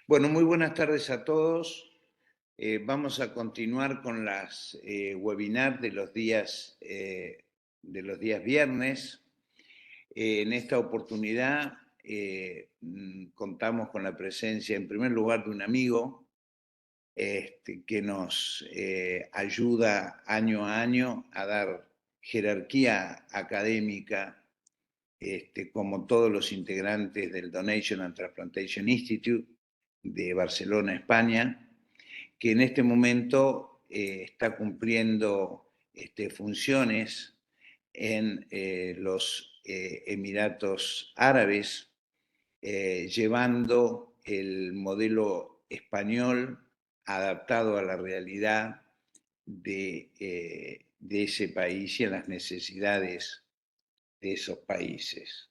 Bueno, muy buenas tardes a todos. Vamos a continuar con las webinars de los días viernes. En esta oportunidad contamos con la presencia, en primer lugar, de un amigo que nos ayuda año a año a dar jerarquía académica, como todos los integrantes del Donation and Transplantation Institute de Barcelona, España, que en este momento está cumpliendo funciones en los Emiratos Árabes, llevando el modelo español adaptado a la realidad de ese país y a las necesidades de esos países.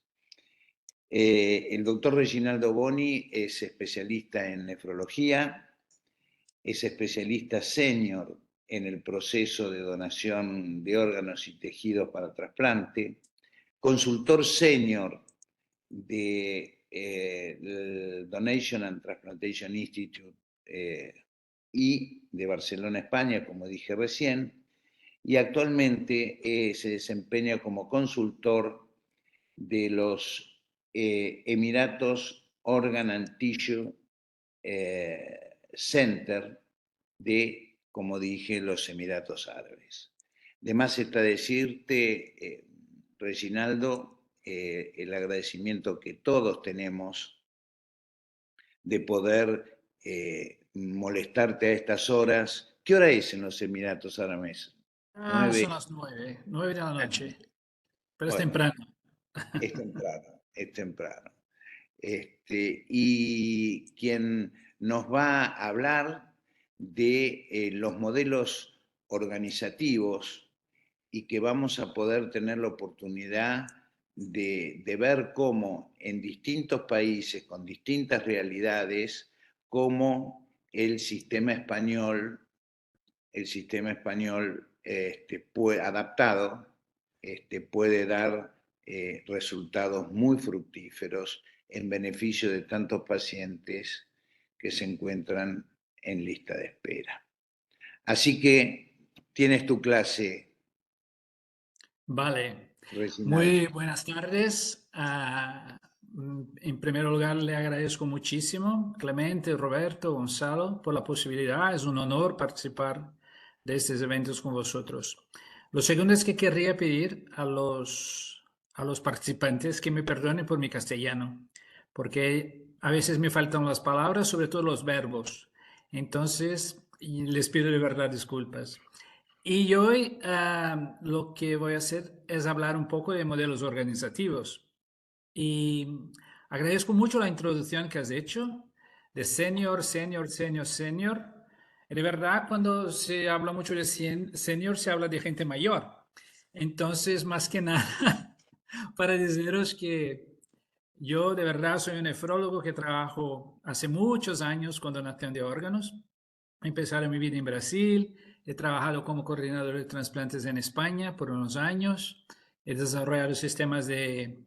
El doctor Reginaldo Boni es especialista en nefrología, es especialista senior en el proceso de donación de órganos y tejidos para trasplante, consultor senior del Donation and Transplantation Institute y de Barcelona, España, como dije recién, y actualmente se desempeña como consultor de los Emiratos Organ and Tissue Center de, como dije, los Emiratos Árabes. De más está decirte, Reginaldo, el agradecimiento que todos tenemos de poder molestarte a estas horas. ¿Qué hora es en los Emiratos Árabes? Son las 9 de la noche, pero es Bueno, temprano. es temprano, es temprano. Y quien nos va a hablar de los modelos organizativos y que vamos a poder tener la oportunidad de ver cómo en distintos países, con distintas realidades, cómo el sistema español adaptado puede dar resultados muy fructíferos en beneficio de tantos pacientes que se encuentran en lista de espera. Así que tienes tu clase. Vale, Reginaldo. muy buenas tardes. En primer lugar, le agradezco muchísimo, Clemente, Roberto, Gonzalo, por la posibilidad. Es un honor participar de estos eventos con vosotros. Lo segundo es que querría pedir a los participantes que me perdonen por mi castellano, porque a veces me faltan las palabras, sobre todo los verbos. Entonces, y les pido de verdad disculpas. Y hoy lo que voy a hacer es hablar un poco de modelos organizativos. Y agradezco mucho la introducción que has hecho de senior, senior, senior, senior. De verdad, cuando se habla mucho de senior, se habla de gente mayor. Entonces, más que nada, para deciros que yo de verdad soy un nefrólogo que trabajo hace muchos años con donación de órganos. Empecé mi vida en Brasil, he trabajado como coordinador de trasplantes en España por unos años, he desarrollado sistemas de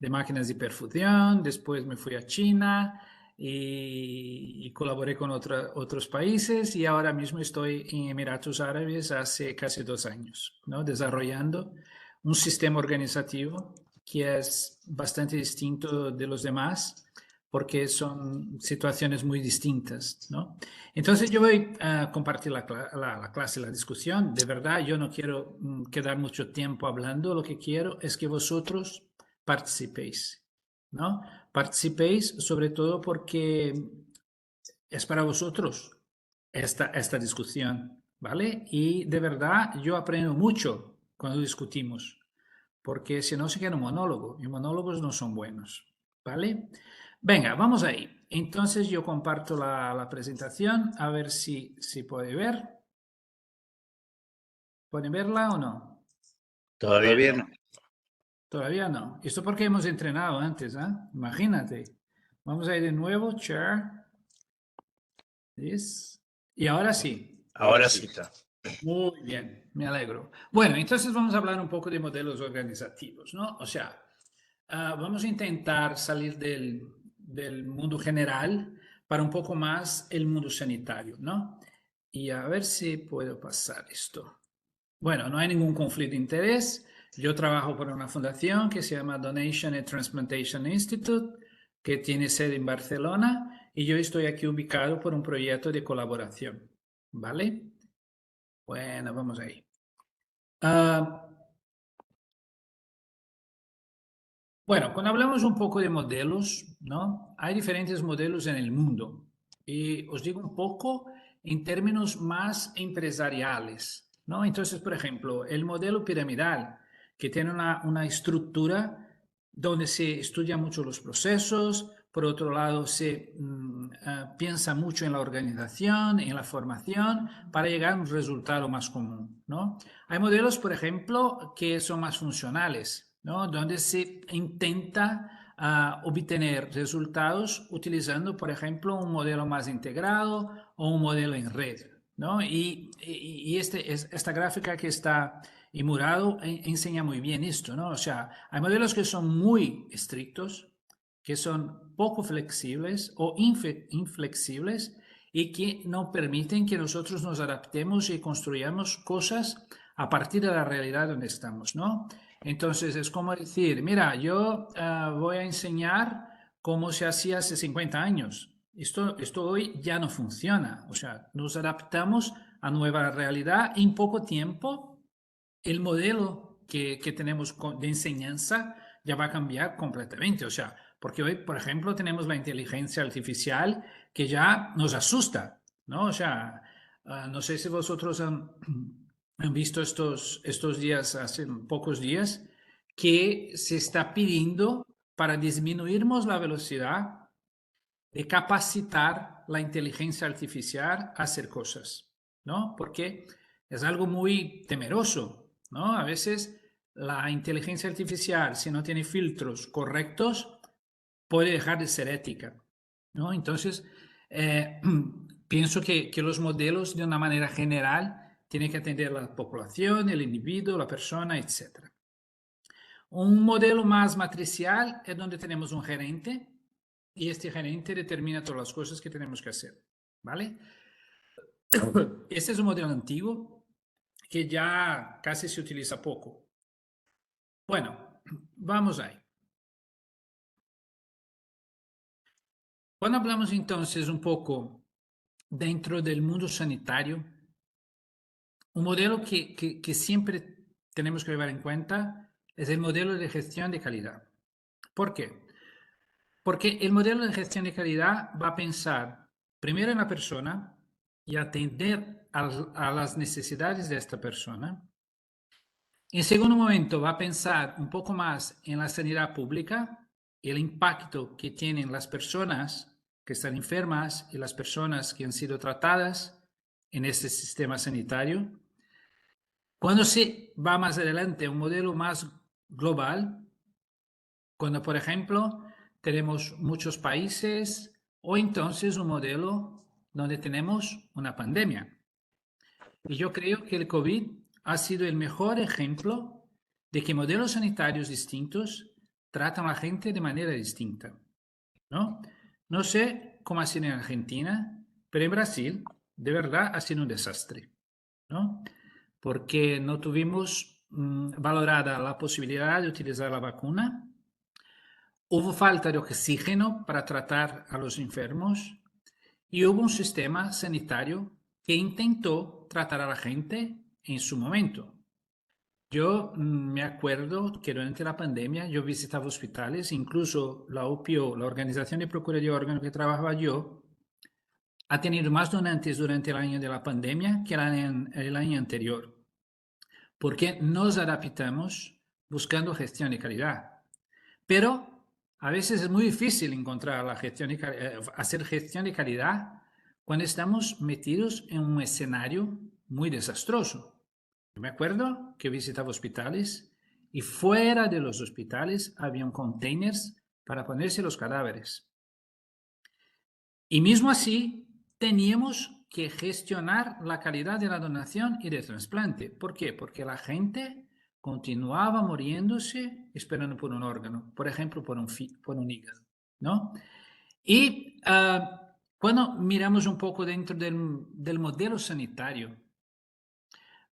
máquinas de perfusión, después me fui a China y colaboré con otros países y ahora mismo estoy en Emiratos Árabes hace casi 2 años, ¿no? Desarrollando un sistema organizativo que es bastante distinto de los demás porque son situaciones muy distintas, ¿no? Entonces yo voy a compartir la clase, la discusión. De verdad, yo no quiero quedar mucho tiempo hablando. Lo que quiero es que vosotros participéis, ¿no? Participéis sobre todo porque es para vosotros esta discusión, ¿vale? Y de verdad yo aprendo mucho cuando discutimos, porque si no se queda un monólogo y monólogos no son buenos, ¿vale? Venga, vamos ahí. Entonces yo comparto la presentación, a ver si puede ver. ¿Pueden verla o no? Todavía no. Todavía no. Esto porque hemos entrenado antes, ¿eh? Imagínate. Vamos a ir de nuevo, share. This. Y ahora sí. Ahora sí está. Muy bien, me alegro. Bueno, entonces vamos a hablar un poco de modelos organizativos, ¿no? O sea, vamos a intentar salir del mundo general para un poco más el mundo sanitario, ¿no? Y a ver si puedo pasar esto. Bueno, no hay ningún conflicto de interés. Yo trabajo por una fundación que se llama Donation and Transplantation Institute, que tiene sede en Barcelona, y yo estoy aquí ubicado por un proyecto de colaboración, ¿vale? Bueno, vamos ahí. Bueno, cuando hablamos un poco de modelos, ¿no? Hay diferentes modelos en el mundo. Y os digo un poco en términos más empresariales, ¿no? Entonces, por ejemplo, el modelo piramidal, que tiene una estructura donde se estudian mucho los procesos, por otro lado, se piensa mucho en la organización, en la formación, para llegar a un resultado más común, ¿no? Hay modelos, por ejemplo, que son más funcionales, ¿no? Donde se intenta obtener resultados utilizando, por ejemplo, un modelo más integrado o un modelo en red, ¿no? Y esta gráfica que está en morado enseña muy bien esto, ¿no? O sea, hay modelos que son muy estrictos, que son poco flexibles o inflexibles y que no permiten que nosotros nos adaptemos y construyamos cosas a partir de la realidad donde estamos, ¿no? Entonces es como decir, mira, yo voy a enseñar cómo se hacía hace 50 años. Esto hoy ya no funciona. O sea, nos adaptamos a nueva realidad y en poco tiempo el modelo que tenemos de enseñanza ya va a cambiar completamente. O sea, porque hoy, por ejemplo, tenemos la inteligencia artificial que ya nos asusta, ¿no? O sea, no sé si vosotros han visto estos días, hace pocos días, que se está pidiendo para disminuirmos la velocidad de capacitar la inteligencia artificial a hacer cosas, ¿no? Porque es algo muy temeroso, ¿no? A veces la inteligencia artificial, si no tiene filtros correctos, puede dejar de ser ética, ¿no? Entonces, eh, pienso que los modelos, de una manera general, tienen que atender a la población, el individuo, la persona, etc. Un modelo más matricial es donde tenemos un gerente y este gerente determina todas las cosas que tenemos que hacer, ¿vale? Este es un modelo antiguo que ya casi se utiliza poco. Bueno, vamos ahí. Cuando hablamos entonces un poco dentro del mundo sanitario, un modelo que siempre tenemos que llevar en cuenta es el modelo de gestión de calidad. ¿Por qué? Porque el modelo de gestión de calidad va a pensar primero en la persona y atender a las necesidades de esta persona. En segundo momento, va a pensar un poco más en la sanidad pública y el impacto que tienen las personas que están enfermas y las personas que han sido tratadas en este sistema sanitario. Cuando se va más adelante a un modelo más global, cuando, por ejemplo, tenemos muchos países o entonces un modelo donde tenemos una pandemia. Y yo creo que el COVID ha sido el mejor ejemplo de que modelos sanitarios distintos tratan a la gente de manera distinta, ¿no? No sé cómo ha sido en Argentina, pero en Brasil de verdad ha sido un desastre, ¿no? Porque no tuvimos valorada la posibilidad de utilizar la vacuna. Hubo falta de oxígeno para tratar a los enfermos y hubo un sistema sanitario que intentó tratar a la gente en su momento. Yo me acuerdo que durante la pandemia yo visitaba hospitales, incluso la OPO, la Organización de Procura de Órganos que trabajaba yo, ha tenido más donantes durante el año de la pandemia que el año anterior, porque nos adaptamos buscando gestión de calidad. Pero a veces es muy difícil encontrar hacer gestión de calidad cuando estamos metidos en un escenario muy desastroso. Yo me acuerdo que visitaba hospitales y fuera de los hospitales había containers para ponerse los cadáveres. Y mismo así teníamos que gestionar la calidad de la donación y del trasplante. ¿Por qué? Porque la gente continuaba muriéndose esperando por un órgano, por ejemplo, por un hígado, ¿no? Y Cuando miramos un poco dentro del modelo sanitario,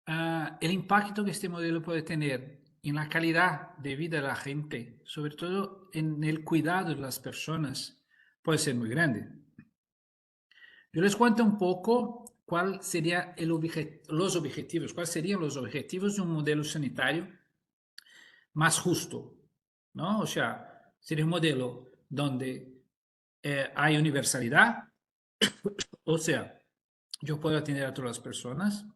el impacto que este modelo puede tener en la calidad de vida de la gente, sobre todo en el cuidado de las personas, puede ser muy grande. Yo les cuento un poco cuál sería los objetivos, cuáles serían los objetivos de un modelo sanitario más justo, ¿no? O sea, sería un modelo donde hay universalidad, o sea, yo puedo atender a todas las personas.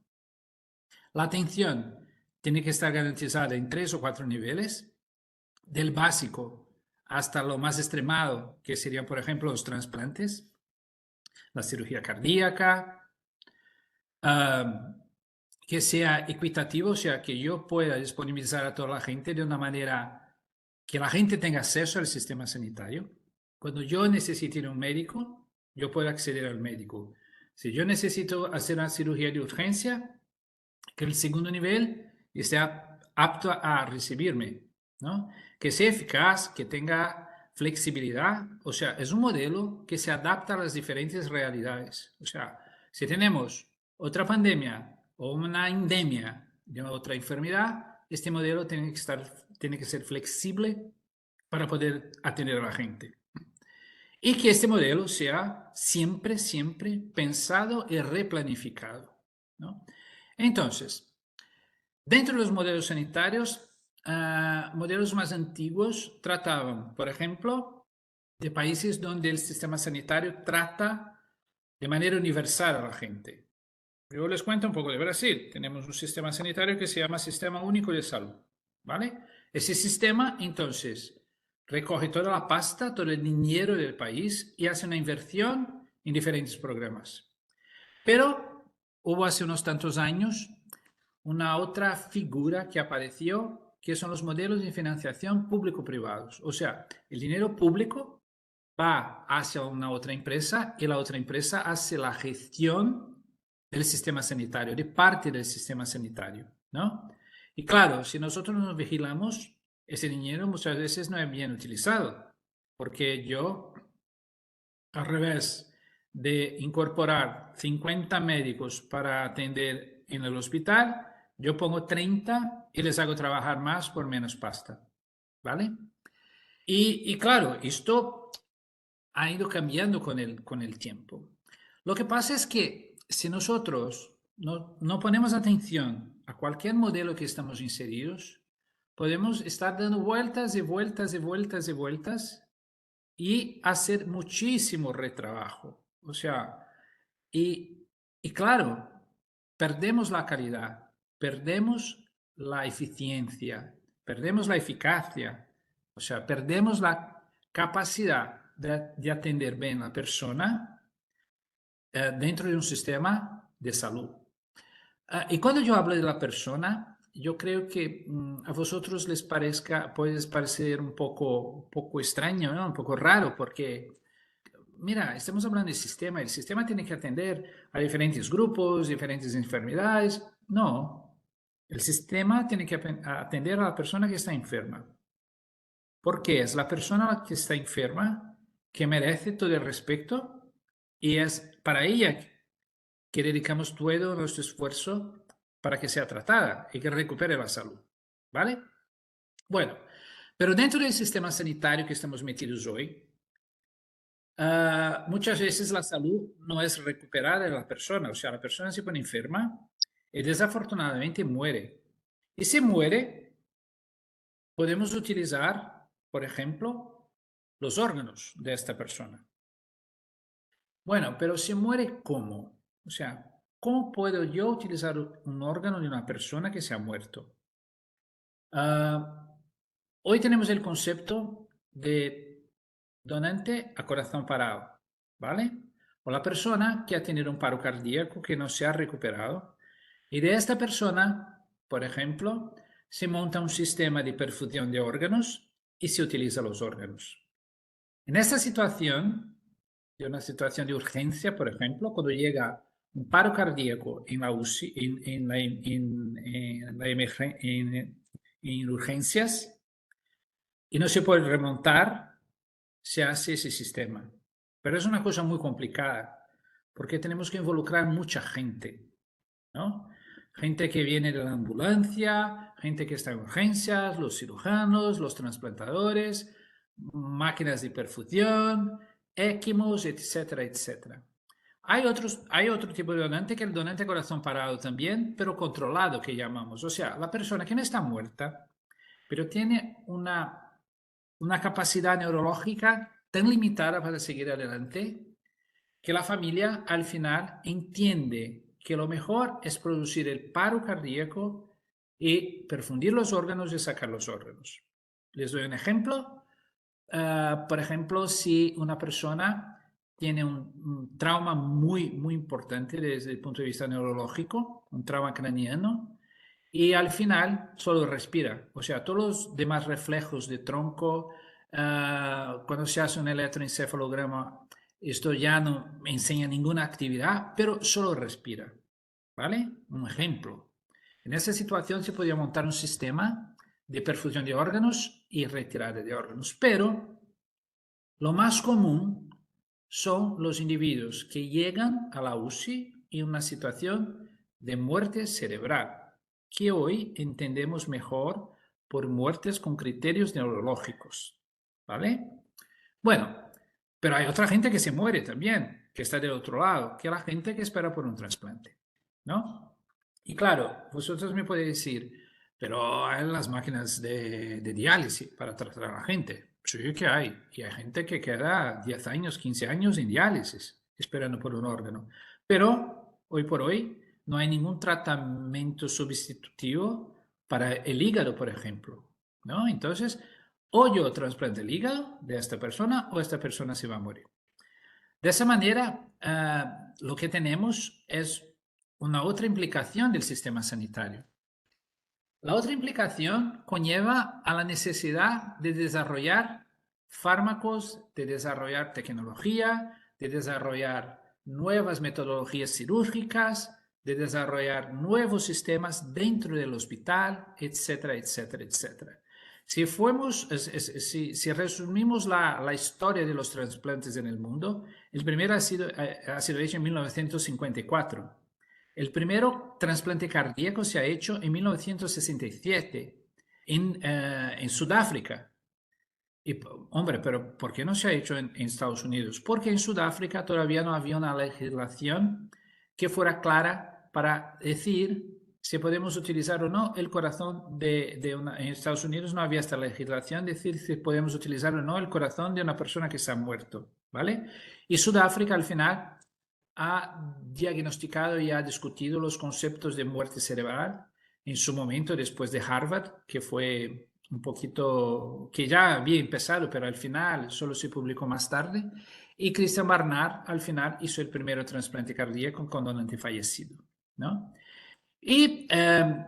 La atención tiene que estar garantizada en 3 o 4 niveles, del básico hasta lo más extremado, que serían, por ejemplo, los trasplantes, la cirugía cardíaca, ah, que sea equitativo, o sea, que yo pueda disponibilizar a toda la gente de una manera que la gente tenga acceso al sistema sanitario. Cuando yo necesite ir a un médico, yo puedo acceder al médico. Si yo necesito hacer una cirugía de urgencia, que el segundo nivel esté apto a recibirme, ¿no? Que sea eficaz, que tenga flexibilidad, o sea, es un modelo que se adapta a las diferentes realidades. O sea, si tenemos otra pandemia o una endemia de otra enfermedad, este modelo tiene que ser flexible para poder atender a la gente. Y que este modelo sea siempre, siempre pensado y replanificado, ¿no? Entonces, dentro de los modelos sanitarios, modelos más antiguos trataban, por ejemplo, de países donde el sistema sanitario trata de manera universal a la gente. Yo les cuento un poco de Brasil. Tenemos un sistema sanitario que se llama Sistema Único de Salud, ¿vale? Ese sistema, entonces, recoge toda la pasta, todo el dinero del país y hace una inversión en diferentes programas. Pero hubo hace unos tantos años una otra figura que apareció, que son los modelos de financiación público-privados. O sea, el dinero público va hacia una otra empresa y la otra empresa hace la gestión del sistema sanitario, de parte del sistema sanitario, ¿no? Y claro, si nosotros nos vigilamos, ese dinero muchas veces no es bien utilizado, porque yo, al revés de incorporar 50 médicos para atender en el hospital, yo pongo 30 y les hago trabajar más por menos pasta, ¿vale? Y claro, esto ha ido cambiando con el tiempo. Lo que pasa es que si nosotros no ponemos atención a cualquier modelo que estamos inseridos, podemos estar dando vueltas y vueltas y vueltas y vueltas y hacer muchísimo retrabajo. O sea, y claro, perdemos la calidad, perdemos la eficiencia, perdemos la eficacia, o sea, perdemos la capacidad de atender bien a la persona dentro de un sistema de salud. Y cuando yo hablo de la persona, yo creo que a vosotros les parezca, puede parecer un poco extraño, ¿no? Un poco raro, porque mira, estamos hablando de sistema, el sistema tiene que atender a diferentes grupos, diferentes enfermedades. No, el sistema tiene que atender a la persona que está enferma, porque es la persona que está enferma que merece todo el respeto y es para ella que dedicamos todo nuestro esfuerzo para que sea tratada y que recupere la salud. ¿Vale? Bueno, pero dentro del sistema sanitario que estamos metidos hoy, muchas veces la salud no es recuperada de la persona, o sea, la persona se pone enferma y desafortunadamente muere. Y si muere, podemos utilizar, por ejemplo, los órganos de esta persona. Bueno, pero si muere, ¿cómo? O sea, ¿cómo puedo yo utilizar un órgano de una persona que se ha muerto? Hoy tenemos el concepto de donante a corazón parado, ¿vale? O la persona que ha tenido un paro cardíaco que no se ha recuperado. Y de esta persona, por ejemplo, se monta un sistema de perfusión de órganos y se utiliza los órganos. En esta situación, de una situación de urgencia, por ejemplo, cuando llega un paro cardíaco en la UCI, en urgencias, y no se puede remontar, se hace ese sistema. pero es una cosa muy complicada, porque tenemos que involucrar mucha gente, ¿no? Gente que viene de la ambulancia, gente que está en urgencias, los cirujanos, los trasplantadores, máquinas de perfusión, ECMOs, etcétera, etcétera. Hay otro tipo de donante que es el donante corazón parado también, pero controlado que llamamos. O sea, la persona que no está muerta, pero tiene una capacidad neurológica tan limitada para seguir adelante que la familia al final entiende que lo mejor es producir el paro cardíaco y perfundir los órganos y sacar los órganos. Les doy un ejemplo. Por ejemplo, si una persona tiene un trauma muy importante desde el punto de vista neurológico, un trauma craneano, y al final solo respira. O sea, todos los demás reflejos de tronco, cuando se hace un electroencefalograma, esto ya no me enseña ninguna actividad, pero solo respira. ¿Vale? Un ejemplo. En esa situación se podría montar un sistema de perfusión de órganos y retirada de órganos, pero lo más común son los individuos que llegan a la UCI en una situación de muerte cerebral, que hoy entendemos mejor por muertes con criterios neurológicos. ¿Vale? Bueno, pero hay otra gente que se muere también, que está del otro lado, que es la gente que espera por un trasplante. ¿No? Y claro, vosotros me podéis decir, pero hay las máquinas de diálisis para tratar a la gente. Sí que hay. Y hay gente que queda 10 años, 15 años en diálisis, esperando por un órgano. Pero hoy por hoy no hay ningún tratamiento sustitutivo para el hígado, por ejemplo. ¿No? Entonces, o yo trasplante el hígado de esta persona o esta persona se va a morir. De esa manera, lo que tenemos es una otra implicación del sistema sanitario. La otra implicación conlleva a la necesidad de desarrollar fármacos, de desarrollar tecnología, de desarrollar nuevas metodologías quirúrgicas, de desarrollar nuevos sistemas dentro del hospital, etcétera, etcétera, etcétera. Si resumimos la historia de los trasplantes en el mundo, el primero ha sido hecho en 1954. El primero trasplante cardíaco se ha hecho en 1967 en Sudáfrica. Y, hombre, pero ¿por qué no se ha hecho en Estados Unidos? Porque en Sudáfrica todavía no había una legislación que fuera clara para decir si podemos utilizar o no el corazón en Estados Unidos no había esta legislación, decir si podemos utilizar o no el corazón de una persona que se ha muerto, ¿vale? Y Sudáfrica al final ha diagnosticado y ha discutido los conceptos de muerte cerebral en su momento después de Harvard, que fue un poquito, que ya había empezado, pero al final solo se publicó más tarde. Y Christian Barnard al final hizo el primer trasplante cardíaco con donante fallecido, ¿no? Y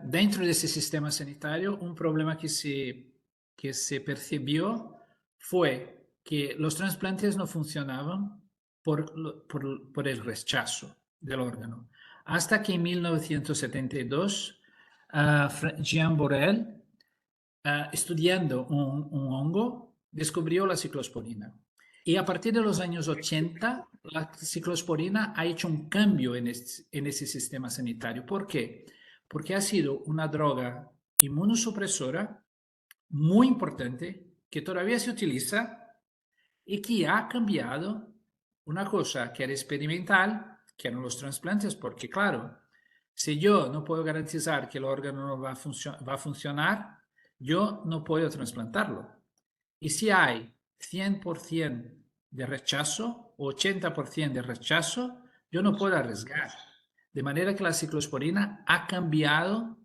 dentro de ese sistema sanitario, un problema que se percibió fue que los trasplantes no funcionaban por el rechazo del órgano. Hasta que en 1972, Jean Borel, estudiando un hongo, descubrió la ciclosporina. Y a partir de los años 80, la ciclosporina ha hecho un cambio en ese sistema sanitario. ¿Por qué? Porque ha sido una droga inmunosupresora muy importante que todavía se utiliza y que ha cambiado una cosa que era experimental, que eran los trasplantes, porque claro, si yo no puedo garantizar que el órgano no va a funcionar, yo no puedo trasplantarlo. Y si hay 100% de rechazo o 80% de rechazo, yo no puedo arriesgar. De manera que la ciclosporina ha cambiado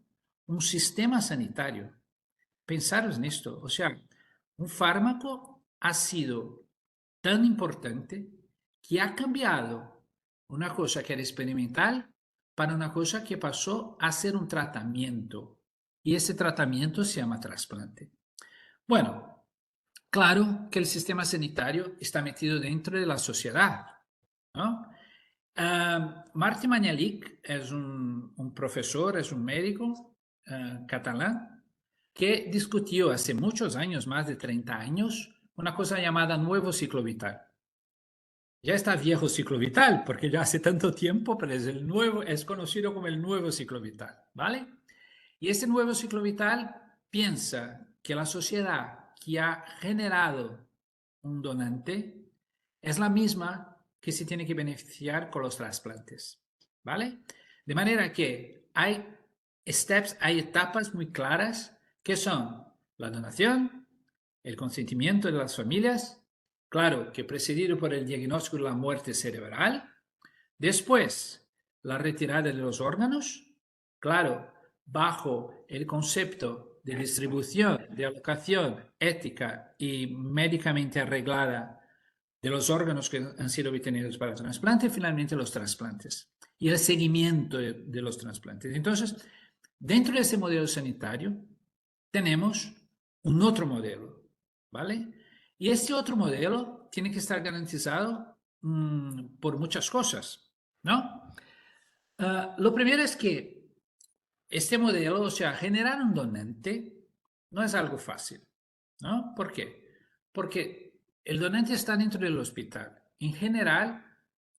un sistema sanitario. Pensaros en esto. O sea, un fármaco ha sido tan importante que ha cambiado una cosa que era experimental para una cosa que pasó a ser un tratamiento. Y ese tratamiento se llama trasplante. Bueno, claro que el sistema sanitario está metido dentro de la sociedad, ¿no? Martí Mañalich es un profesor, es un médico catalán que discutió hace muchos años, más de 30 años, una cosa llamada nuevo ciclo vital. ya está viejo ciclo vital, porque ya hace tanto tiempo, pero es el nuevo, es conocido como el nuevo ciclo vital, ¿vale? Y este nuevo ciclo vital piensa que la sociedad que ha generado un donante es la misma que se tiene que beneficiar con los trasplantes, ¿vale? De manera que hay steps, hay etapas muy claras que son la donación, el consentimiento de las familias, claro que precedido por el diagnóstico de la muerte cerebral, después la retirada de los órganos, claro, bajo el concepto de distribución, de alocación ética y médicamente arreglada de los órganos que han sido obtenidos para el trasplante y finalmente los trasplantes y el seguimiento de los trasplantes. Entonces, dentro de ese modelo sanitario tenemos un otro modelo, ¿vale? Y este otro modelo tiene que estar garantizado por muchas cosas, ¿no? Lo primero es que este modelo, o sea, generar un donante no es algo fácil, ¿no? ¿Por qué? Porque el donante está dentro del hospital. En general,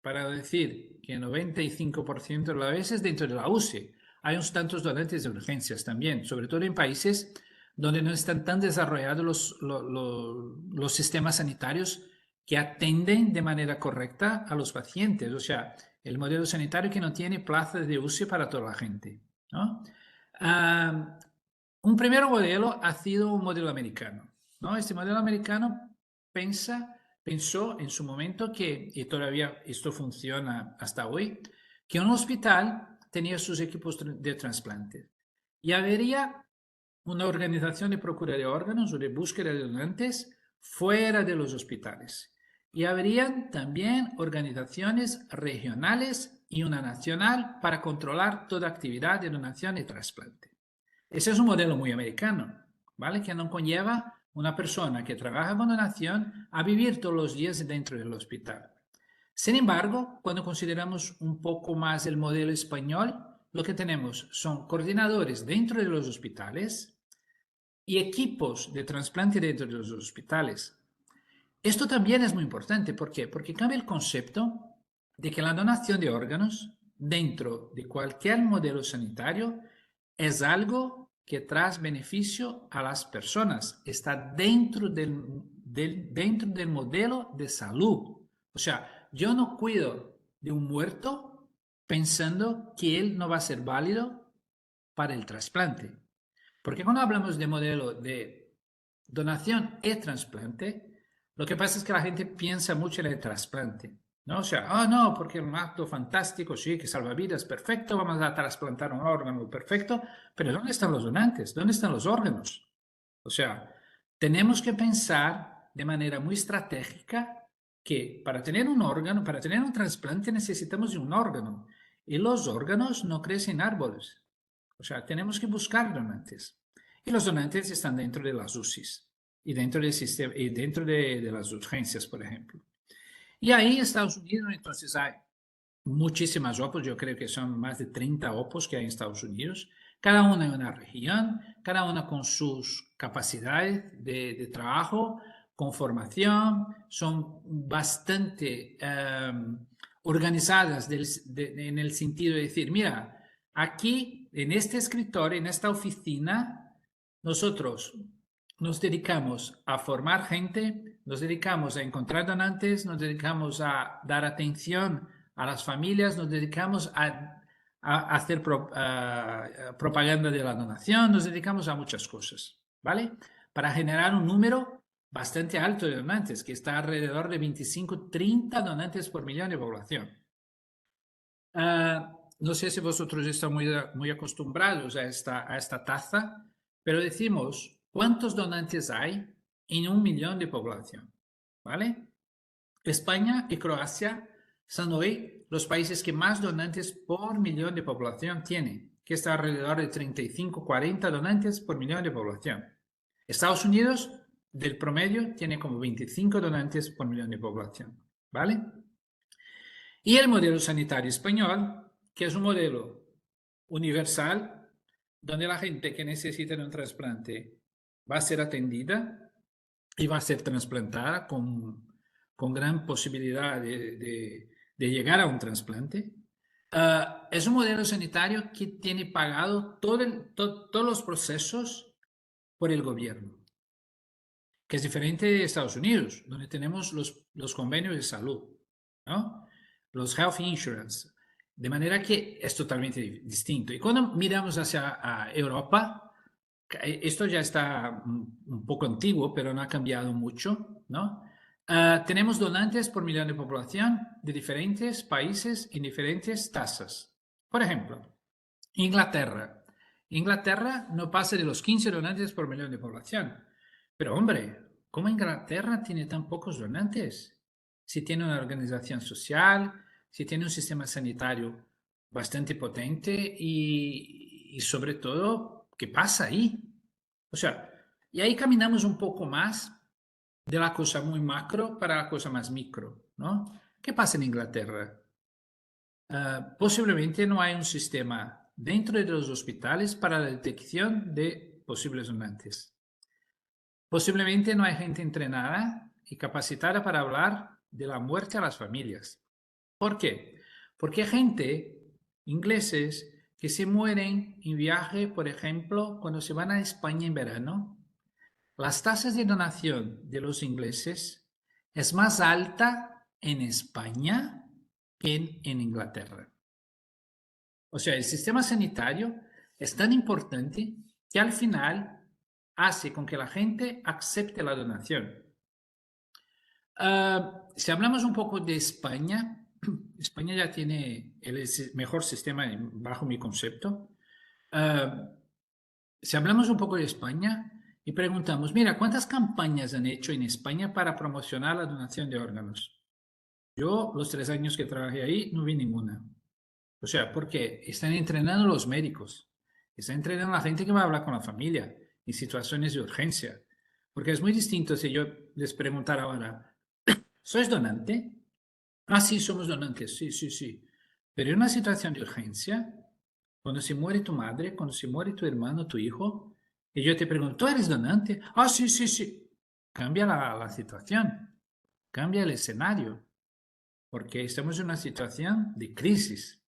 para decir que 95% de las veces dentro de la UCI, hay unos tantos donantes de urgencias también, sobre todo en países donde no están tan desarrollados los sistemas sanitarios que atenden de manera correcta a los pacientes. O sea, el modelo sanitario que no tiene plazas de UCI para toda la gente, ¿no? Un primer modelo ha sido un modelo americano, ¿no? Este modelo americano pensó en su momento que, y todavía esto funciona hasta hoy, que un hospital tenía sus equipos de trasplante y habría una organización de procura de órganos o de búsqueda de donantes fuera de los hospitales. Y habrían también organizaciones regionales y una nacional para controlar toda actividad de donación y trasplante. Ese es un modelo muy americano, ¿vale? Que no conlleva una persona que trabaja con donación a vivir todos los días dentro del hospital. Sin embargo, cuando consideramos un poco más el modelo español, lo que tenemos son coordinadores dentro de los hospitales y equipos de trasplante dentro de los hospitales. Esto también es muy importante. ¿Por qué? Porque cambia el concepto de que la donación de órganos dentro de cualquier modelo sanitario es algo que trae beneficio a las personas, está dentro del modelo de salud. O sea, yo no cuido de un muerto pensando que él no va a ser válido para el trasplante. Porque cuando hablamos de modelo de donación y trasplante, lo que pasa es que la gente piensa mucho en el trasplante, ¿no? O sea, oh no, porque es un acto fantástico, sí, que salva vidas, perfecto, vamos a trasplantar un órgano, perfecto, pero ¿dónde están los donantes? ¿Dónde están los órganos? O sea, tenemos que pensar de manera muy estratégica que para tener un órgano, para tener un trasplante necesitamos de un órgano y los órganos no crecen árboles. O sea, tenemos que buscar donantes. Y los donantes están dentro de las UCIs y dentro del sistema y dentro de las urgencias, por ejemplo. Y ahí en Estados Unidos, entonces hay muchísimas OPOs, yo creo que son más de 30 OPOs que hay en Estados Unidos, cada una en una región, cada una con sus capacidades de trabajo, con formación, son bastante organizadas en el sentido de decir, mira, aquí en este escritorio, en esta oficina, nosotros nos dedicamos a formar gente, nos dedicamos a encontrar donantes, nos dedicamos a dar atención a las familias, nos dedicamos a hacer propaganda de la donación, nos dedicamos a muchas cosas, ¿vale? Para generar un número bastante alto de donantes, que está alrededor de 25-30 donantes por millón de población. No sé si vosotros estáis muy acostumbrados a esta tasa, pero decimos, ¿cuántos donantes hay en 1 millón de población? ¿Vale? España y Croacia son hoy los países que más donantes por millón de población tienen, que está alrededor de 35-40 donantes por millón de población. Estados Unidos, del promedio, tiene como 25 donantes por millón de población, ¿vale? Y el modelo sanitario español, que es un modelo universal, donde la gente que necesita de un trasplante va a ser atendida y va a ser trasplantada con gran posibilidad de llegar a un trasplante. Es un modelo sanitario que tiene pagado todos los procesos por el gobierno, que es diferente de Estados Unidos, donde tenemos los convenios de salud, ¿no? Los health insurance, de manera que es totalmente distinto. Y cuando miramos hacia Europa, esto ya está un poco antiguo, pero no ha cambiado mucho, ¿no? Tenemos donantes por millón de población de diferentes países en diferentes tasas. Por ejemplo, Inglaterra. Inglaterra no pasa de los 15 donantes por millón de población. Pero hombre, ¿cómo Inglaterra tiene tan pocos donantes? Si tiene una organización social, si tiene un sistema sanitario bastante potente y sobre todo, ¿qué pasa ahí? O sea, y ahí caminamos un poco más de la cosa muy macro para la cosa más micro, ¿no? ¿Qué pasa en Inglaterra? Posiblemente no hay un sistema dentro de los hospitales para la detección de posibles donantes. Posiblemente no hay gente entrenada y capacitada para hablar de la muerte a las familias. ¿Por qué? Porque hay gente, ingleses, que se mueren en viaje, por ejemplo, cuando se van a España en verano. Las tasas de donación de los ingleses es más alta en España que en Inglaterra. O sea, el sistema sanitario es tan importante que al final hace con que la gente acepte la donación. Si hablamos un poco de España, España ya tiene el mejor sistema bajo mi concepto. Si hablamos un poco de España y preguntamos, mira, ¿cuántas campañas han hecho en España para promocionar la donación de órganos? Yo, los 3 años que trabajé ahí, no vi ninguna. O sea, porque están entrenando los médicos, están entrenando a la gente que va a hablar con la familia en situaciones de urgencia. Porque es muy distinto si yo les preguntara ahora, ¿sois donante? Ah, sí, somos donantes, sí, sí, sí. Pero en una situación de urgencia, cuando se muere tu madre, cuando se muere tu hermano, tu hijo, y yo te pregunto, ¿tú eres donante? Ah, sí, sí, sí. Cambia la situación, cambia el escenario, porque estamos en una situación de crisis.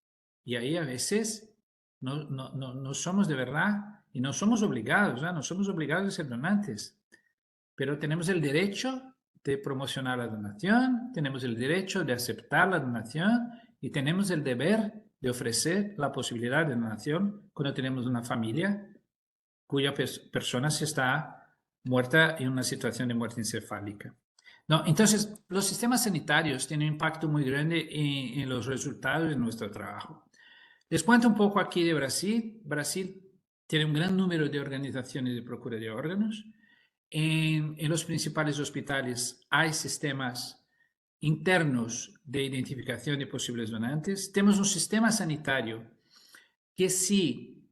Y ahí a veces no somos de verdad y no somos obligados, ¿no? No somos obligados a ser donantes, pero tenemos el derecho de promocionar la donación, tenemos el derecho de aceptar la donación y tenemos el deber de ofrecer la posibilidad de donación cuando tenemos una familia cuya persona se está muerta en una situación de muerte encefálica. No, entonces, los sistemas sanitarios tienen un impacto muy grande en los resultados de nuestro trabajo. Les cuento un poco aquí de Brasil. Brasil tiene un gran número de organizaciones de procura de órganos. En los principales hospitales hay sistemas internos de identificación de posibles donantes. Tenemos un sistema sanitario que sí,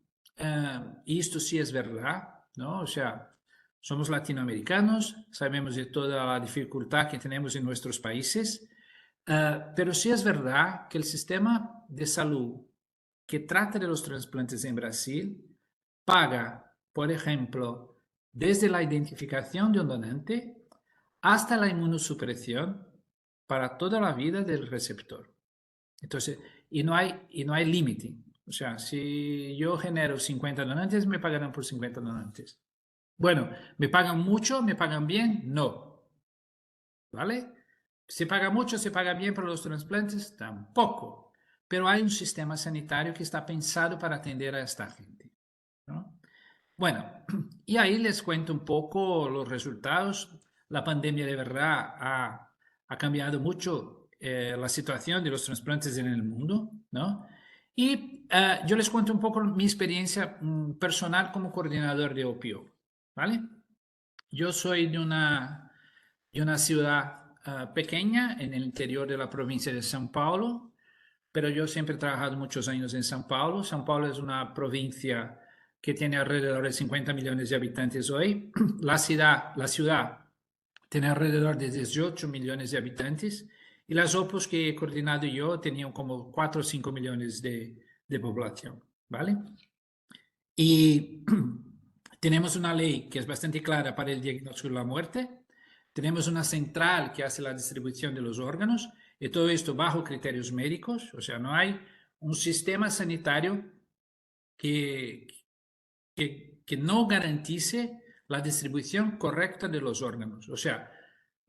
y esto sí es verdad, ¿no? O sea, somos latinoamericanos, sabemos de toda la dificultad que tenemos en nuestros países, pero sí es verdad que el sistema de salud que trata de los trasplantes en Brasil paga, por ejemplo, desde la identificación de un donante hasta la inmunosupresión para toda la vida del receptor. Entonces, y no hay límite. O sea, si yo genero 50 donantes, me pagarán por 50 donantes. Bueno, ¿me pagan mucho? ¿Me pagan bien? No. ¿Vale? ¿Se paga mucho? ¿Se paga bien por los trasplantes? Tampoco. Pero hay un sistema sanitario que está pensado para atender a esta gente, ¿no? Bueno, y ahí les cuento un poco los resultados. La pandemia de verdad ha cambiado mucho la situación de los trasplantes en el mundo, ¿no? Y yo les cuento un poco mi experiencia personal como coordinador de OPO, ¿vale? Yo soy de una ciudad pequeña en el interior de la provincia de São Paulo, pero yo siempre he trabajado muchos años en São Paulo. São Paulo es una provincia que tiene alrededor de 50 millones de habitantes hoy. La ciudad tiene alrededor de 18 millones de habitantes y las OPOs que he coordinado yo tenían como 4 o 5 millones de población, ¿vale? Y tenemos una ley que es bastante clara para el diagnóstico de la muerte. tenemos una central que hace la distribución de los órganos y todo esto bajo criterios médicos, o sea, no hay un sistema sanitario que, que no garantice la distribución correcta de los órganos. O sea,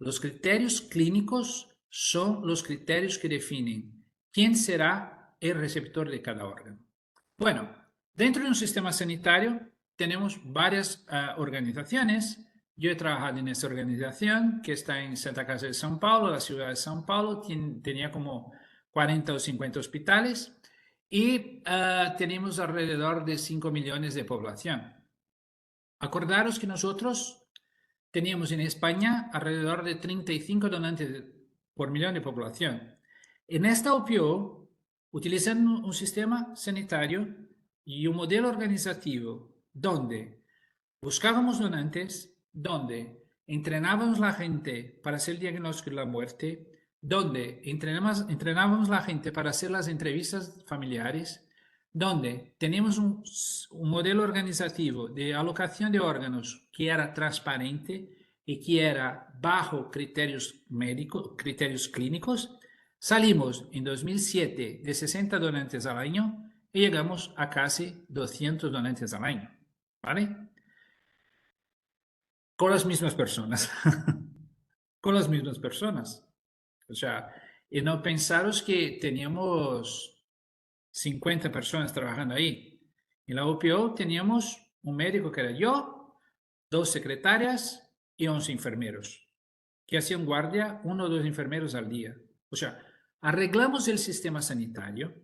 los criterios clínicos son los criterios que definen quién será el receptor de cada órgano. Bueno, dentro de un sistema sanitario tenemos varias organizaciones. Yo he trabajado en esta organización que está en Santa Casa de São Paulo, la ciudad de São Paulo, tenía como 40 o 50 hospitales y tenemos alrededor de 5 millones de población. Acordaros que nosotros teníamos en España alrededor de 35 donantes por millón de población. En esta OPO, utilizando un sistema sanitario y un modelo organizativo donde buscábamos donantes, donde entrenábamos la gente para hacer el diagnóstico de la muerte, donde entrenábamos la gente para hacer las entrevistas familiares, donde tenemos un modelo organizativo de alocación de órganos que era transparente y que era bajo criterios médicos, criterios clínicos, salimos en 2007 de 60 donantes al año y llegamos a casi 200 donantes al año, ¿vale? Con las mismas personas, con las mismas personas. O sea, y no pensaros que teníamos 50 personas trabajando ahí. En la OPO teníamos un médico que era yo, 2 secretarias y 11 enfermeros, que hacían guardia 1 o 2 enfermeros al día. O sea, arreglamos el sistema sanitario,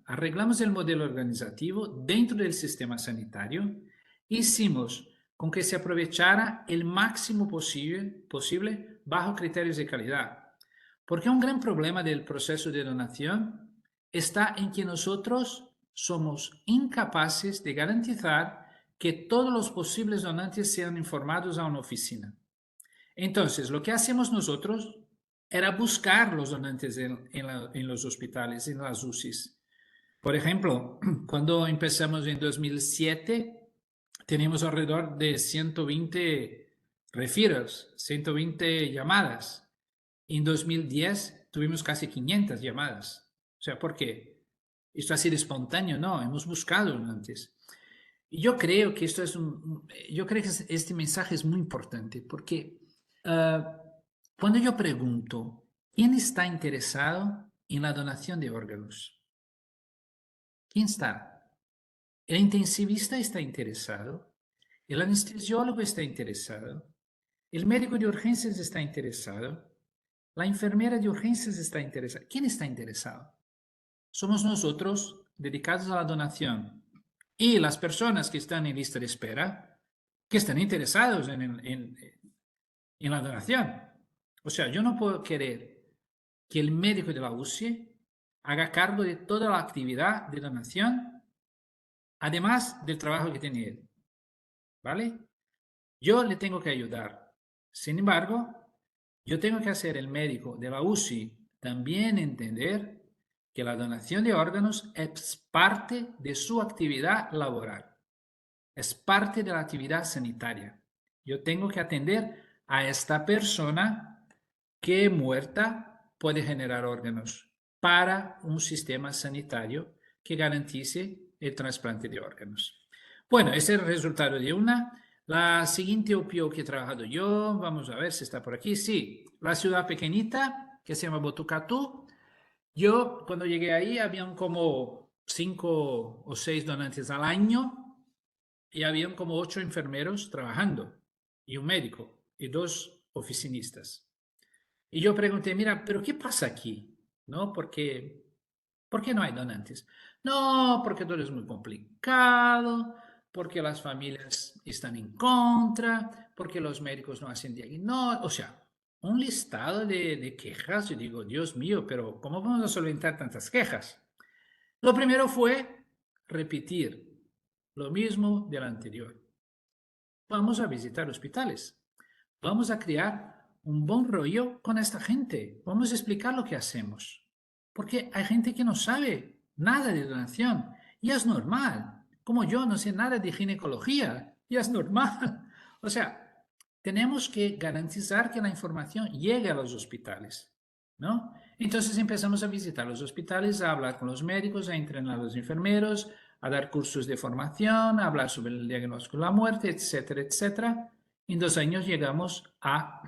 arreglamos el modelo organizativo dentro del sistema sanitario, hicimos con que se aprovechara el máximo posible bajo criterios de calidad. Porque un gran problema del proceso de donación está en que nosotros somos incapaces de garantizar que todos los posibles donantes sean informados a una oficina. Entonces, lo que hacemos nosotros era buscar los donantes en los hospitales, en las UCIs. Por ejemplo, cuando empezamos en 2007, teníamos alrededor de 120 referrals, 120 llamadas. En 2010 tuvimos casi 500 llamadas. O sea, ¿por qué? ¿Esto ha sido espontáneo? No, hemos buscado antes. Y yo creo que este mensaje es muy importante porque cuando yo pregunto, ¿quién está interesado en la donación de órganos? ¿Quién está? El intensivista está interesado, el anestesiólogo está interesado, el médico de urgencias está interesado, la enfermera de urgencias está interesada. ¿Quién está interesado? Somos nosotros dedicados a la donación y las personas que están en lista de espera que están interesados en la donación. O sea, yo no puedo querer que el médico de la UCI haga cargo de toda la actividad de donación, además del trabajo que tiene él. ¿Vale? Yo le tengo que ayudar. Sin embargo, yo tengo que hacer el médico de la UCI también entender que la donación de órganos es parte de su actividad laboral, es parte de la actividad sanitaria. Yo tengo que atender a esta persona que muerta puede generar órganos para un sistema sanitario que garantice el trasplante de órganos. Bueno, ese es el resultado de una. La siguiente OPO que he trabajado yo, vamos a ver si está por aquí. Sí, la ciudad pequeñita que se llama Botucatu. Yo cuando llegué ahí habían como 5 o 6 donantes al año y habían como 8 enfermeros trabajando y un médico y 2 oficinistas. Y yo pregunté, mira, ¿pero qué pasa aquí? ¿No? ¿Por qué no hay donantes? No, porque todo es muy complicado, porque las familias están en contra, porque los médicos no hacen diagnóstico, o sea, un listado de quejas. Yo digo, Dios mío, pero ¿cómo vamos a solventar tantas quejas? Lo primero fue repetir lo mismo del anterior. Vamos a visitar hospitales, vamos a crear un buen rollo con esta gente, vamos a explicar lo que hacemos, porque hay gente que no sabe nada de donación y es normal. Como yo no sé nada de ginecología, y es normal. O sea, tenemos que garantizar que la información llegue a los hospitales, ¿no? Entonces empezamos a visitar los hospitales, a hablar con los médicos, a entrenar a los enfermeros, a dar cursos de formación, a hablar sobre el diagnóstico de la muerte, etcétera, etcétera. En 2 años llegamos a,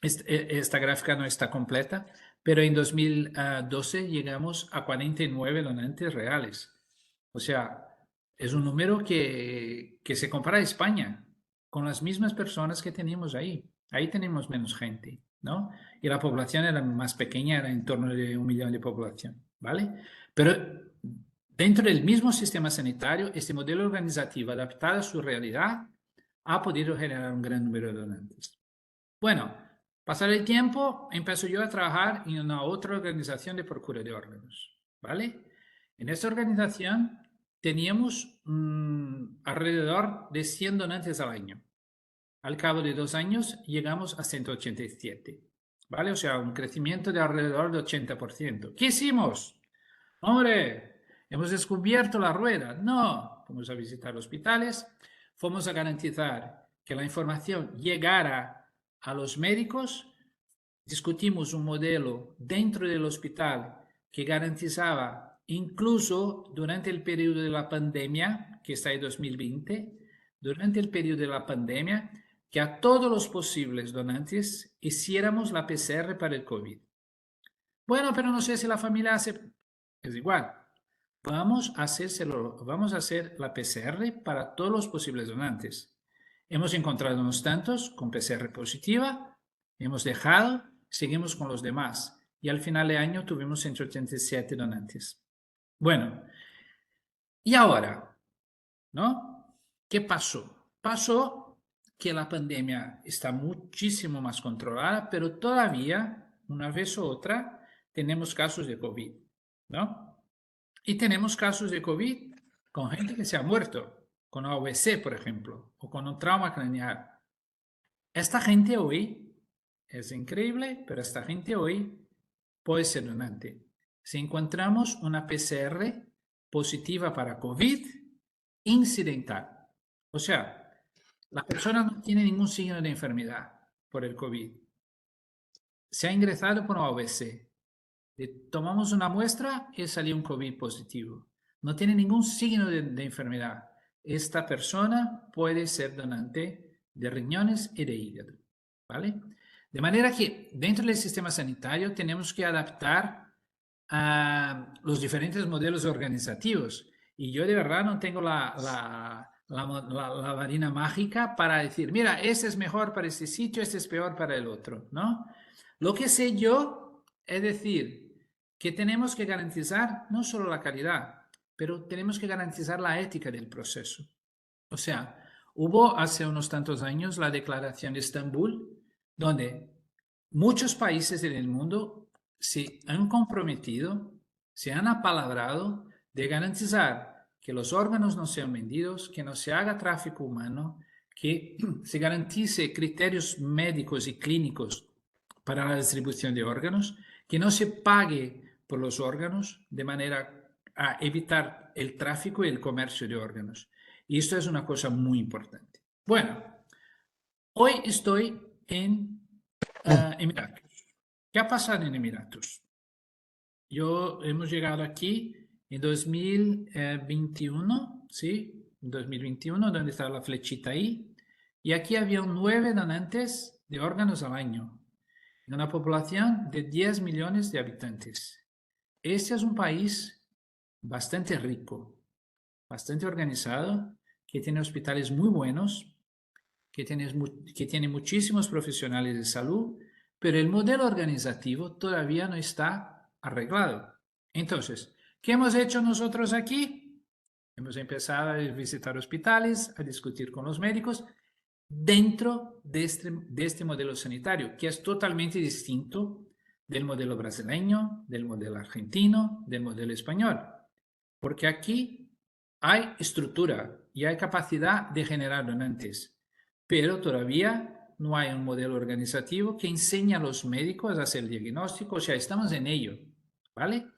esta gráfica no está completa, pero en 2012 llegamos a 49 donantes reales. O sea, es un número que se compara a España, con las mismas personas que teníamos ahí. Ahí tenemos menos gente, ¿no? Y la población era más pequeña, era en torno de 1 millón de población, ¿vale? Pero dentro del mismo sistema sanitario, este modelo organizativo adaptado a su realidad ha podido generar un gran número de donantes. Bueno, pasado el tiempo, empecé yo a trabajar en una otra organización de procura de órganos, ¿vale? En esta organización teníamos alrededor de 100 donantes al año. Al cabo de 2 años llegamos a 187, ¿vale? O sea, un crecimiento de alrededor de 80%. ¿Qué hicimos? Hombre, hemos descubierto la rueda. No, fuimos a visitar hospitales, fuimos a garantizar que la información llegara a los médicos, discutimos un modelo dentro del hospital que garantizaba, incluso durante el periodo de la pandemia, que está en 2020, durante el periodo de la pandemia, que a todos los posibles donantes hiciéramos la PCR para el COVID. Bueno, pero no sé si la familia hace... Es igual. Vamos a hacer la PCR para todos los posibles donantes. Hemos encontrado unos tantos con PCR positiva, hemos dejado, seguimos con los demás. Y al final de año tuvimos 187 donantes. Bueno, y ahora, ¿no? ¿Qué pasó? Pasó que la pandemia está muchísimo más controlada, pero todavía, una vez u otra, tenemos casos de COVID, ¿no? Y tenemos casos de COVID con gente que se ha muerto, con AVC, por ejemplo, o con un trauma craneal. Esta gente hoy, es increíble, pero esta gente hoy puede ser donante. Si encontramos una PCR positiva para COVID incidental, o sea, la persona no tiene ningún signo de enfermedad por el COVID, se ha ingresado por un AVC, tomamos una muestra y salió un COVID positivo. No tiene ningún signo de enfermedad. Esta persona puede ser donante de riñones y de hígado, ¿vale? De manera que dentro del sistema sanitario tenemos que adaptar a los diferentes modelos organizativos. Y yo de verdad no tengo la varina mágica para decir, mira, este es mejor para este sitio, este es peor para el otro, ¿no? Lo que sé yo es decir, que tenemos que garantizar no solo la calidad, pero tenemos que garantizar la ética del proceso. O sea, hubo hace unos tantos años la Declaración de Estambul, donde muchos países en el mundo se han comprometido, se han apalabrado de garantizar que los órganos no sean vendidos, que no se haga tráfico humano, que se garantice criterios médicos y clínicos para la distribución de órganos, que no se pague por los órganos de manera a evitar el tráfico y el comercio de órganos. Y esto es una cosa muy importante. Bueno, hoy estoy en Emiratos. ¿Qué ha pasado en Emiratos? Hemos llegado aquí en 2021, ¿sí? En 2021, donde está la flechita ahí. Y aquí había 9 donantes de órganos al año, en una población de 10 millones de habitantes. Este es un país bastante rico, bastante organizado, que tiene hospitales muy buenos, que tiene muchísimos profesionales de salud, pero el modelo organizativo todavía no está arreglado. Entonces, ¿qué hemos hecho nosotros aquí? Hemos empezado a visitar hospitales, a discutir con los médicos dentro de este modelo sanitario, que es totalmente distinto del modelo brasileño, del modelo argentino, del modelo español. Porque aquí hay estructura y hay capacidad de generar donantes, pero todavía no hay un modelo organizativo que enseñe a los médicos a hacer el diagnóstico, o sea, estamos en ello, ¿vale?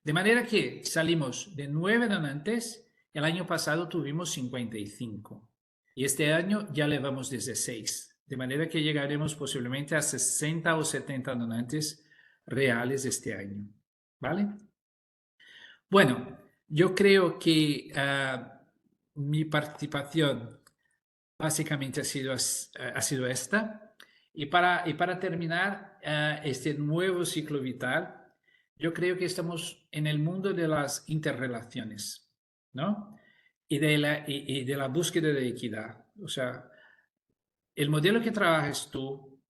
De manera que salimos de 9 donantes, el año pasado tuvimos 55 y este año ya le vamos desde 6 de manera que llegaremos posiblemente a 60 o 70 donantes reales este año. ¿Vale? Bueno, yo creo que mi participación básicamente ha sido esta. Y para terminar este nuevo ciclo vital, yo creo que estamos en el mundo de las interrelaciones, ¿no? Y de la búsqueda de equidad. O sea, el modelo que trabajes tú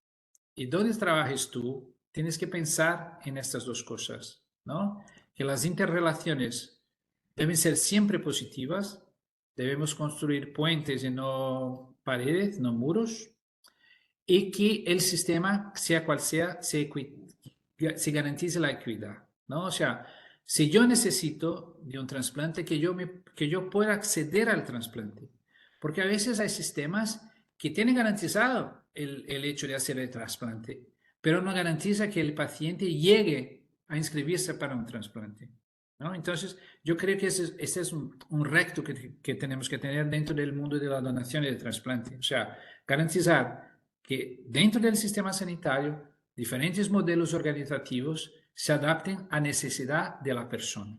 y donde trabajes tú, tienes que pensar en estas dos cosas, ¿no? Que las interrelaciones deben ser siempre positivas, debemos construir puentes y no paredes, no muros, y que el sistema, sea cual sea, se garantice la equidad, ¿no? O sea, si yo necesito de un trasplante, que yo pueda acceder al trasplante. Porque a veces hay sistemas que tienen garantizado el hecho de hacer el trasplante, pero no garantiza que el paciente llegue a inscribirse para un trasplante, ¿no? Entonces, yo creo que ese es un reto que tenemos que tener dentro del mundo de la donación y del trasplante. O sea, garantizar que dentro del sistema sanitario diferentes modelos organizativos se adapten a necesidad de la persona,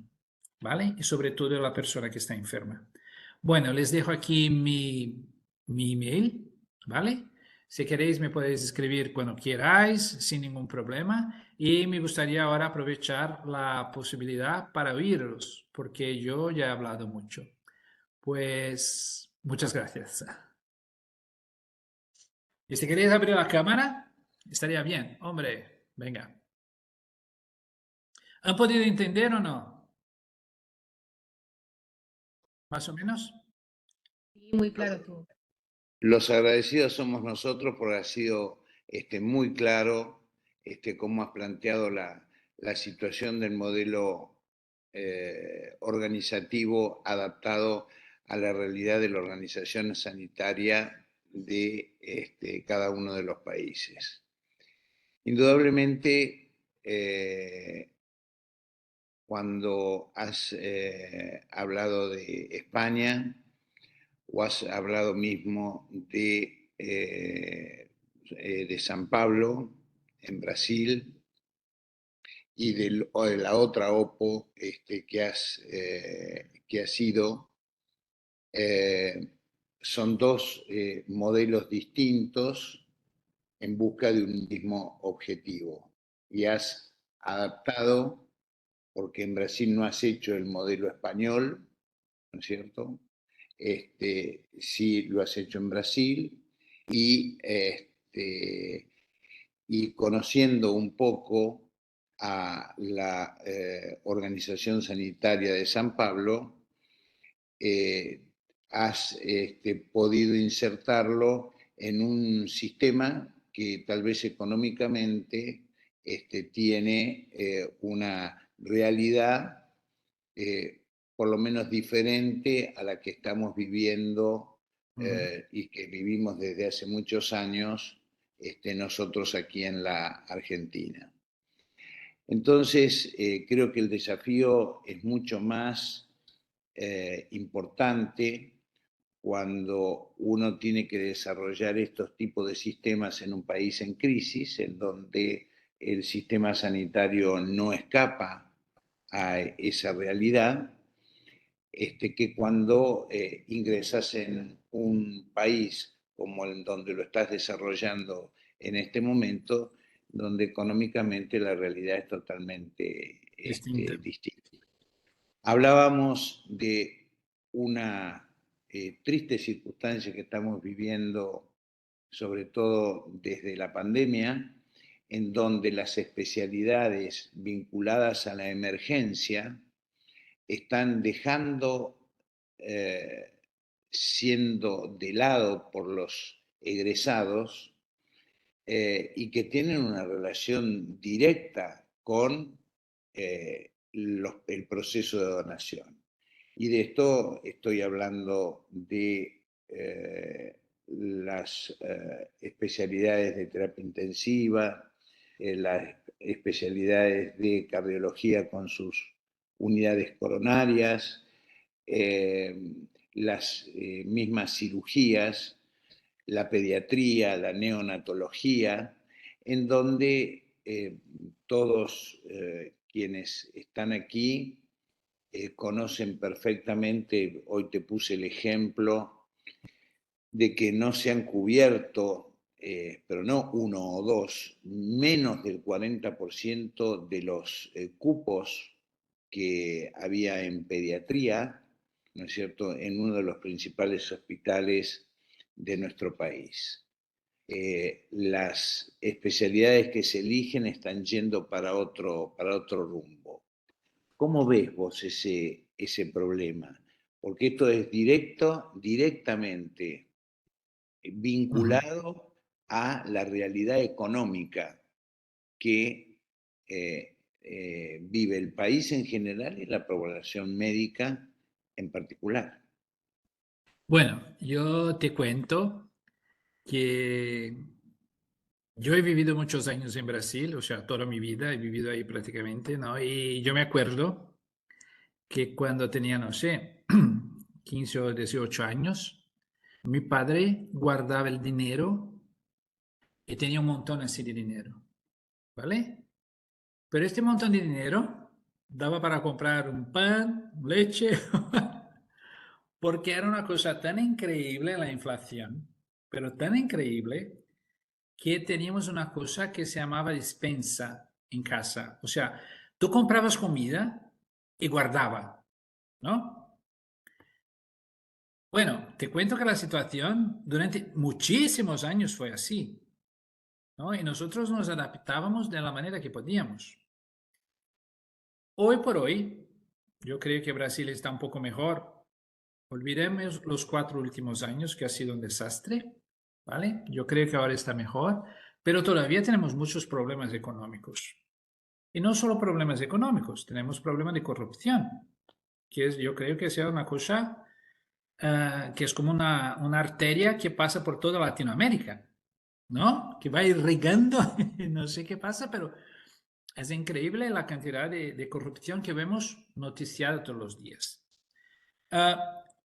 ¿vale? Y sobre todo de la persona que está enferma. Bueno, les dejo aquí mi email, ¿vale? Si queréis me podéis escribir cuando queráis, sin ningún problema. Y me gustaría ahora aprovechar la posibilidad para oírlos, porque yo ya he hablado mucho. Pues muchas gracias. Y si queréis abrir la cámara, estaría bien. Hombre, venga. ¿Han podido entender o no? ¿Más o menos? Sí, muy claro tú. Los agradecidos somos nosotros porque ha sido muy claro cómo has planteado la situación del modelo organizativo adaptado a la realidad de la organización sanitaria de cada uno de los países. Indudablemente, cuando has hablado de España, o has hablado mismo de San Pablo, en Brasil, y de la otra OPO que has ido, son dos modelos distintos en busca de un mismo objetivo. Y has adaptado, porque en Brasil no has hecho el modelo español, ¿no es cierto? Sí lo has hecho en Brasil y, y conociendo un poco a la Organización Sanitaria de San Pablo, has podido insertarlo en un sistema que tal vez económicamente tiene una realidad por lo menos diferente a la que estamos viviendo y que vivimos desde hace muchos años nosotros aquí en la Argentina. Entonces, creo que el desafío es mucho más importante cuando uno tiene que desarrollar estos tipos de sistemas en un país en crisis, en donde el sistema sanitario no escapa a esa realidad, que cuando ingresas en un país como el donde lo estás desarrollando en este momento, donde económicamente la realidad es totalmente Distinta. distinta. Hablábamos de una triste circunstancia que estamos viviendo, sobre todo desde la pandemia, en donde las especialidades vinculadas a la emergencia están dejando siendo de lado por los egresados y que tienen una relación directa con el proceso de donación. Y de esto estoy hablando de las especialidades de terapia intensiva, las especialidades de cardiología con sus unidades coronarias, las mismas cirugías, la pediatría, la neonatología, en donde todos quienes están aquí conocen perfectamente, hoy te puse el ejemplo, de que no se han cubierto, pero no uno o dos, menos del 40% de los cupos que había en pediatría, ¿no es cierto?, en uno de los principales hospitales de nuestro país. Las especialidades que se eligen están yendo para otro rumbo. ¿Cómo ves vos ese problema? Porque esto es directamente vinculado a la realidad económica que vive el país en general y la población médica en particular. Bueno, yo te cuento que yo he vivido muchos años en Brasil, o sea, toda mi vida he vivido ahí prácticamente, ¿no? Y yo me acuerdo que cuando tenía, no sé, 15 o 18 años, mi padre guardaba el dinero y tenía un montón así de dinero, ¿vale? Pero este montón de dinero daba para comprar un pan, leche, porque era una cosa tan increíble la inflación, pero tan increíble que teníamos una cosa que se llamaba despensa en casa. O sea, tú comprabas comida y guardaba, ¿no? Bueno, te cuento que la situación durante muchísimos años fue así, ¿no? Y nosotros nos adaptábamos de la manera que podíamos. Hoy por hoy, yo creo que Brasil está un poco mejor. Olvidemos los 4 últimos años, que ha sido un desastre, ¿vale? Yo creo que ahora está mejor, pero todavía tenemos muchos problemas económicos. Y no solo problemas económicos, tenemos problemas de corrupción, que es, yo creo que sea una cosa que es como una arteria que pasa por toda Latinoamérica, ¿no? Que va irrigando, no sé qué pasa, pero es increíble la cantidad de corrupción que vemos noticiada todos los días.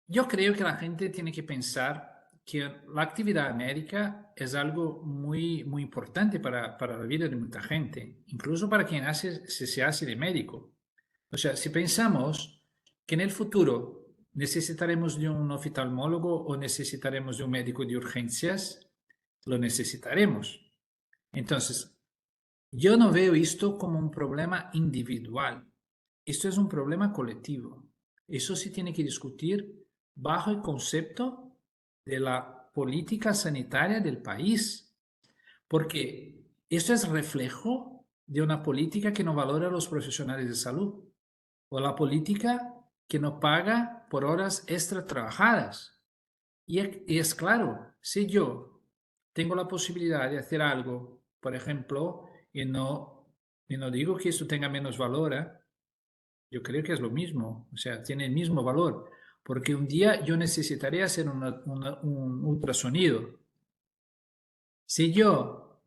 Yo creo que la gente tiene que pensar que la actividad médica es algo muy, muy importante para la vida de mucha gente, incluso para quien se hace de médico. O sea, si pensamos que en el futuro necesitaremos de un oftalmólogo o necesitaremos de un médico de urgencias, lo necesitaremos. Entonces, yo no veo esto como un problema individual. Esto es un problema colectivo. Eso se tiene que discutir bajo el concepto de la política sanitaria del país, porque esto es reflejo de una política que no valora a los profesionales de salud o la política que no paga por horas extra trabajadas. Y es claro, si yo tengo la posibilidad de hacer algo, por ejemplo, y no digo que eso tenga menos valor, ¿eh? Yo creo que es lo mismo, o sea, tiene el mismo valor, porque un día yo necesitaría hacer un ultrasonido. Si yo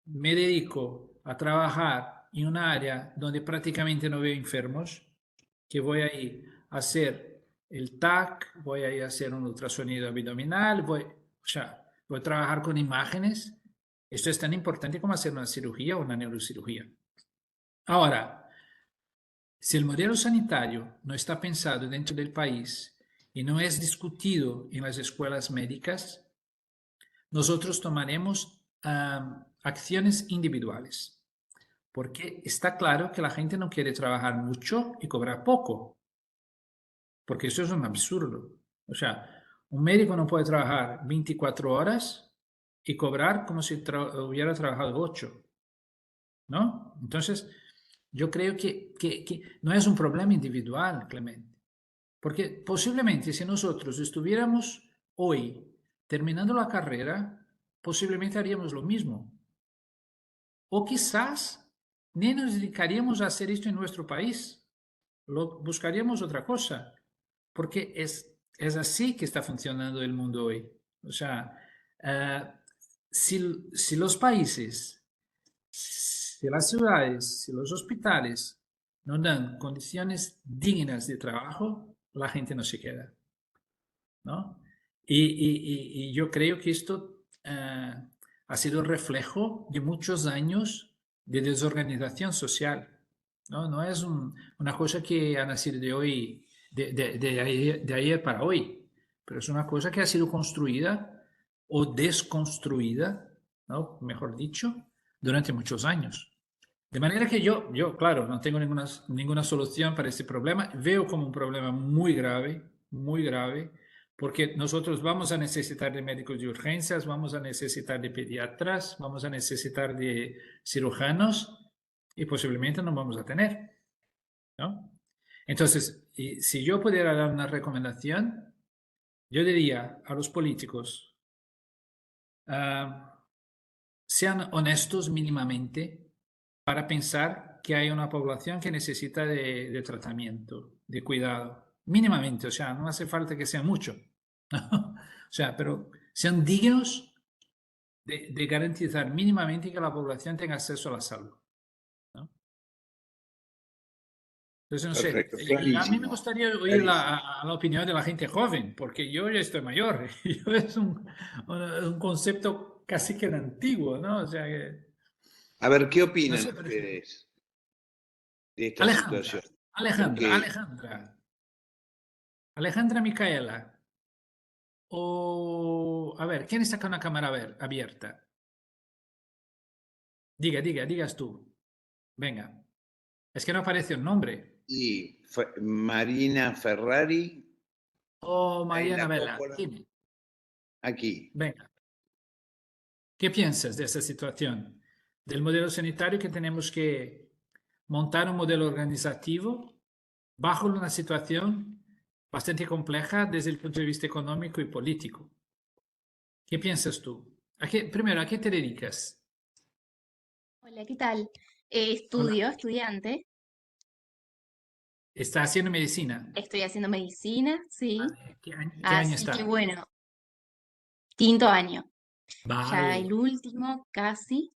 me dedico a trabajar en un área donde prácticamente no veo enfermos, que voy a ir a hacer el TAC, voy a ir a hacer un ultrasonido abdominal, o sea, voy a trabajar con imágenes. Esto es tan importante como hacer una cirugía o una neurocirugía. Ahora, si el modelo sanitario no está pensado dentro del país y no es discutido en las escuelas médicas, nosotros tomaremos acciones individuales, porque está claro que la gente no quiere trabajar mucho y cobrar poco, porque eso es un absurdo. O sea, un médico no puede trabajar 24 horas y cobrar como si hubiera trabajado 8, ¿no? Entonces, yo creo que no es un problema individual, Clemente, porque posiblemente si nosotros estuviéramos hoy terminando la carrera, posiblemente haríamos lo mismo. O quizás ni nos dedicaríamos a hacer esto en nuestro país, buscaríamos otra cosa, porque es así que está funcionando el mundo hoy. O sea, eh, si los países, si las ciudades, si los hospitales no dan condiciones dignas de trabajo, la gente no se queda, ¿no? Y yo creo que esto ha sido el reflejo de muchos años de desorganización social. No, no es una cosa que ha nacido de hoy, de ayer para hoy, pero es una cosa que ha sido construida o desconstruida, ¿no? Mejor dicho, durante muchos años. De manera que yo claro, no tengo ninguna solución para este problema. Veo como un problema muy grave, porque nosotros vamos a necesitar de médicos de urgencias, vamos a necesitar de pediatras, vamos a necesitar de cirujanos y posiblemente no vamos a tener, ¿no? Entonces, si yo pudiera dar una recomendación, yo diría a los políticos, sean honestos mínimamente para pensar que hay una población que necesita de tratamiento, de cuidado, mínimamente, o sea, no hace falta que sea mucho, ¿no? O sea, pero sean dignos de garantizar mínimamente que la población tenga acceso a la salud, ¿no? Entonces, no sé, Perfecto, y a mí me clarísimo, gustaría oír clarísimo. la opinión de la gente joven, porque yo ya estoy mayor, y yo es un concepto casi que antiguo, ¿no? O sea que, A ver, ¿qué no opinan sé, por ejemplo, ustedes de esta Alejandra, situación? Alejandra, Porque, Alejandra. Alejandra Micaela. O, a ver, ¿quién está con la cámara abierta? Digas tú. Venga. Es que no aparece un nombre. y Marina Ferrari, Oh, ahí en Mariana la Vela, cópula, dime. aquí. Venga. ¿Qué piensas de esa situación? Del modelo sanitario que tenemos que montar un modelo organizativo bajo una situación bastante compleja desde el punto de vista económico y político. ¿Qué piensas tú? Primero, ¿a qué te dedicas? Hola, ¿qué tal? Hola. Estudiante, ¿Estás haciendo medicina? estoy haciendo medicina, sí, Vale. ¿Qué año así que está? bueno, quinto año, ya Vale. el último casi.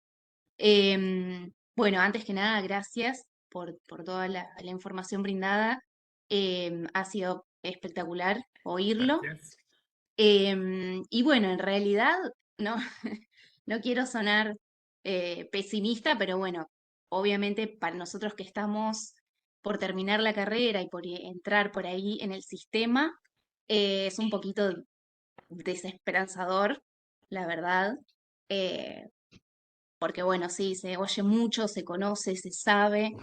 Bueno, antes que nada, gracias por toda la información brindada. Ha sido espectacular oírlo. Gracias. Y bueno, en realidad, no, no quiero sonar pesimista, pero bueno, obviamente para nosotros que estamos por terminar la carrera y por entrar por ahí en el sistema, es un poquito desesperanzador, la verdad, eh, porque bueno, sí, se oye mucho, se conoce, se sabe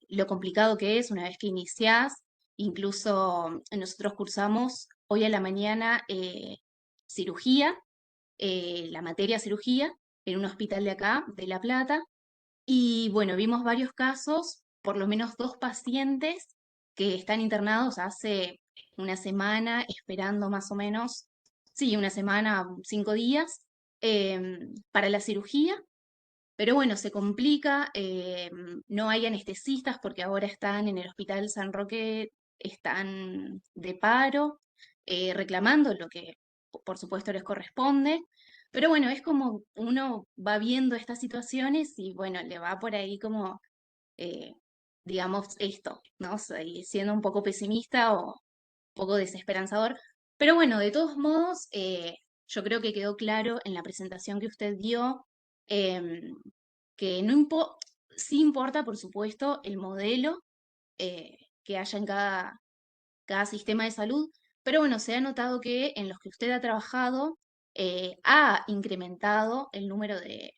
lo complicado que es una vez que iniciás. Incluso nosotros cursamos hoy a la mañana cirugía, la materia cirugía, en un hospital de acá, de La Plata. Y bueno, vimos varios casos, por lo menos dos pacientes que están internados hace una semana, esperando más o menos, sí, una semana, 5 días, para la cirugía. Pero bueno, se complica, no hay anestesistas porque ahora están en el Hospital San Roque, están de paro, reclamando lo que por supuesto les corresponde. Pero bueno, es como uno va viendo estas situaciones y bueno, le va por ahí como, eh, digamos, esto, ¿no? Siendo un poco pesimista o un poco desesperanzador. Pero bueno, de todos modos, yo creo que quedó claro en la presentación que usted dio. em, que no sí importa, por supuesto, el modelo que haya en cada sistema de salud, pero bueno, se ha notado que en los que usted ha trabajado ha incrementado el número eh,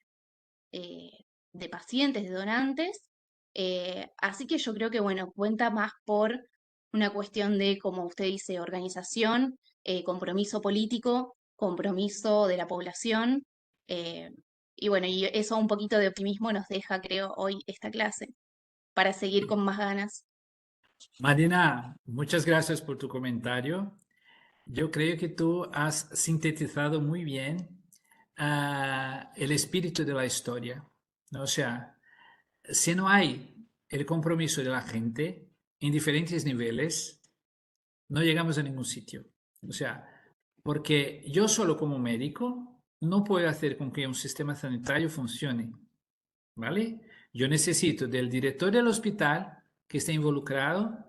de pacientes, de donantes, así que yo creo que, bueno, cuenta más por una cuestión de, como usted dice, organización, compromiso político, compromiso de la población, eh, y bueno, y eso un poquito de optimismo nos deja, creo, hoy esta clase, para seguir con más ganas. Marina, muchas gracias por tu comentario. Yo creo que tú has sintetizado muy bien el espíritu de la historia, ¿no? O sea, si no hay el compromiso de la gente en diferentes niveles, no llegamos a ningún sitio. O sea, porque yo solo como médico no puedo hacer con que un sistema sanitario funcione, ¿vale? Yo necesito del director del hospital que esté involucrado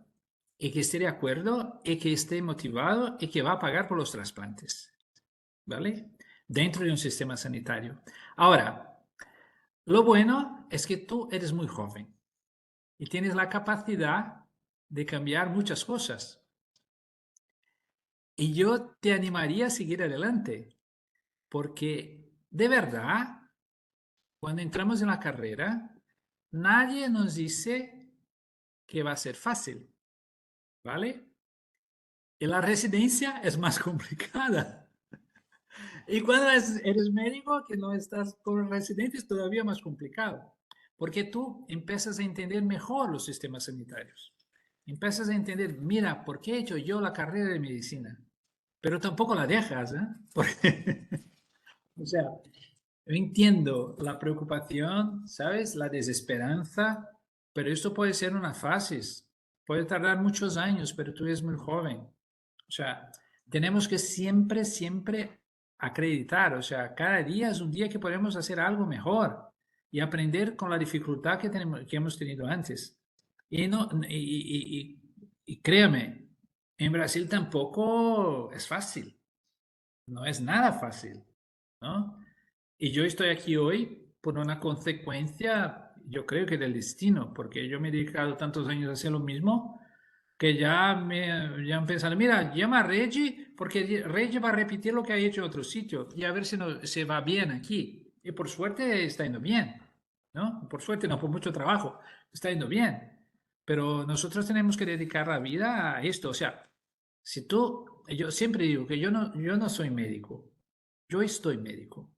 y que esté de acuerdo y que esté motivado y que va a pagar por los trasplantes, ¿vale? dentro de un sistema sanitario. Ahora, lo bueno es que tú eres muy joven y tienes la capacidad de cambiar muchas cosas. Y yo te animaría a seguir adelante, porque de verdad, cuando entramos en la carrera, nadie nos dice que va a ser fácil, ¿vale? Y la residencia es más complicada. Y cuando eres médico, que no estás por residente, es todavía más complicado, porque tú empiezas a entender mejor los sistemas sanitarios. Empiezas a entender, mira, ¿por qué he hecho yo la carrera de medicina? Pero tampoco la dejas, ¿eh? Porque, o sea, yo entiendo la preocupación, ¿sabes? La desesperanza, pero esto puede ser una fase, puede tardar muchos años, pero tú eres muy joven. O sea, tenemos que siempre, siempre acreditar, o sea, cada día es un día que podemos hacer algo mejor y aprender con la dificultad que, tenemos, que hemos tenido antes. Y, no, y créame, en Brasil tampoco es fácil, no es nada fácil, ¿no? Y yo estoy aquí hoy por una consecuencia, yo creo que del destino, porque yo me he dedicado tantos años a hacer lo mismo que ya han pensado, mira, llama a Reggie, porque Reggie va a repetir lo que ha hecho en otro sitio y a ver si no, se va bien aquí. Y por suerte está yendo bien, ¿no? Por suerte, no por mucho trabajo, está yendo bien. Pero nosotros tenemos que dedicar la vida a esto. O sea, si tú, yo siempre digo que yo no soy médico, yo estoy médico.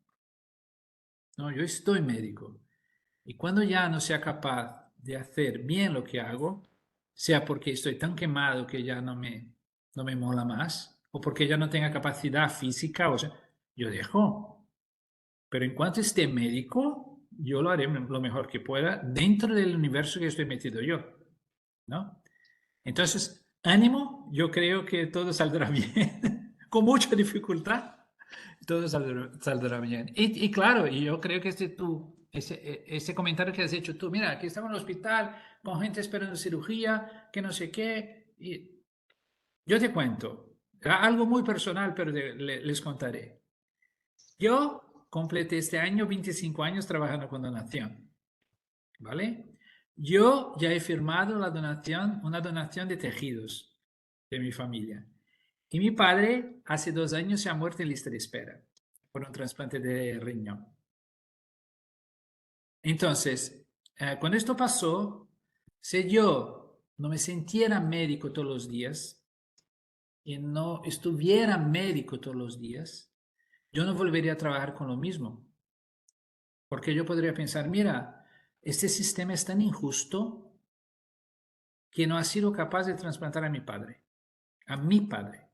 No, yo estoy médico. Y cuando ya no sea capaz de hacer bien lo que hago, sea porque estoy tan quemado que ya no me mola más, o porque ya no tenga capacidad física, o sea, yo dejo. Pero en cuanto esté médico, yo lo haré lo mejor que pueda dentro del universo que estoy metido yo, ¿no? Entonces, ánimo, yo creo que todo saldrá bien, con mucha dificultad, todo saldrá bien. Y claro, y yo creo que ese comentario que has hecho tú, mira, aquí estamos en el hospital con gente esperando cirugía, que no sé qué, y yo te cuento, algo muy personal, pero les contaré. Yo completé este año 25 años trabajando con donación, ¿vale? Yo ya he firmado la donación, una donación de tejidos de mi familia. Y mi padre hace 2 años se ha muerto en lista de espera por un trasplante de riñón. Entonces, cuando esto pasó, si yo no me sintiera médico todos los días y no estuviera médico todos los días, yo no volvería a trabajar con lo mismo. Porque yo podría pensar, mira, este sistema es tan injusto que no ha sido capaz de trasplantar a mi padre.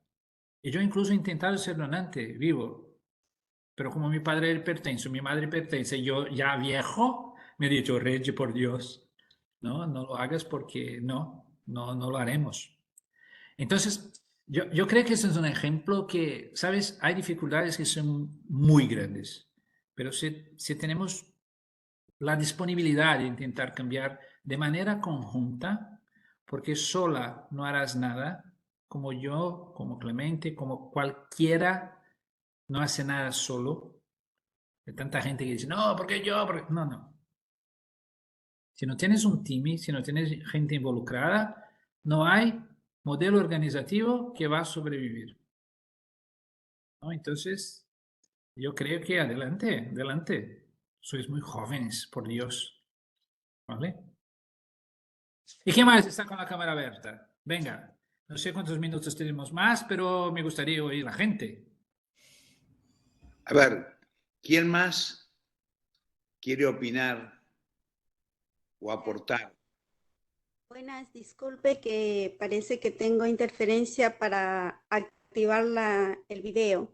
Y yo incluso he intentado ser donante vivo, pero como mi padre es hipertenso, mi madre hipertensa, yo ya viejo, me he dicho, Reggie, por Dios, no lo hagas porque no lo haremos. Entonces, yo creo que ese es un ejemplo que, ¿sabes? Hay dificultades que son muy grandes, pero si tenemos la disponibilidad de intentar cambiar de manera conjunta, porque sola no harás nada, como yo, como Clemente, como cualquiera no hace nada solo. Hay tanta gente que dice, no, porque yo, no, no. Si no tienes un team, si no tienes gente involucrada, no hay modelo organizativo que va a sobrevivir, ¿no? Entonces, yo creo que adelante, adelante. Sois muy jóvenes, por Dios, ¿vale? ¿Y qué más está con la cámara abierta? Venga, no sé cuántos minutos tenemos más, pero me gustaría oír a la gente. A ver, ¿quién más quiere opinar o aportar? Buenas, disculpe que parece que tengo interferencia para activar el video.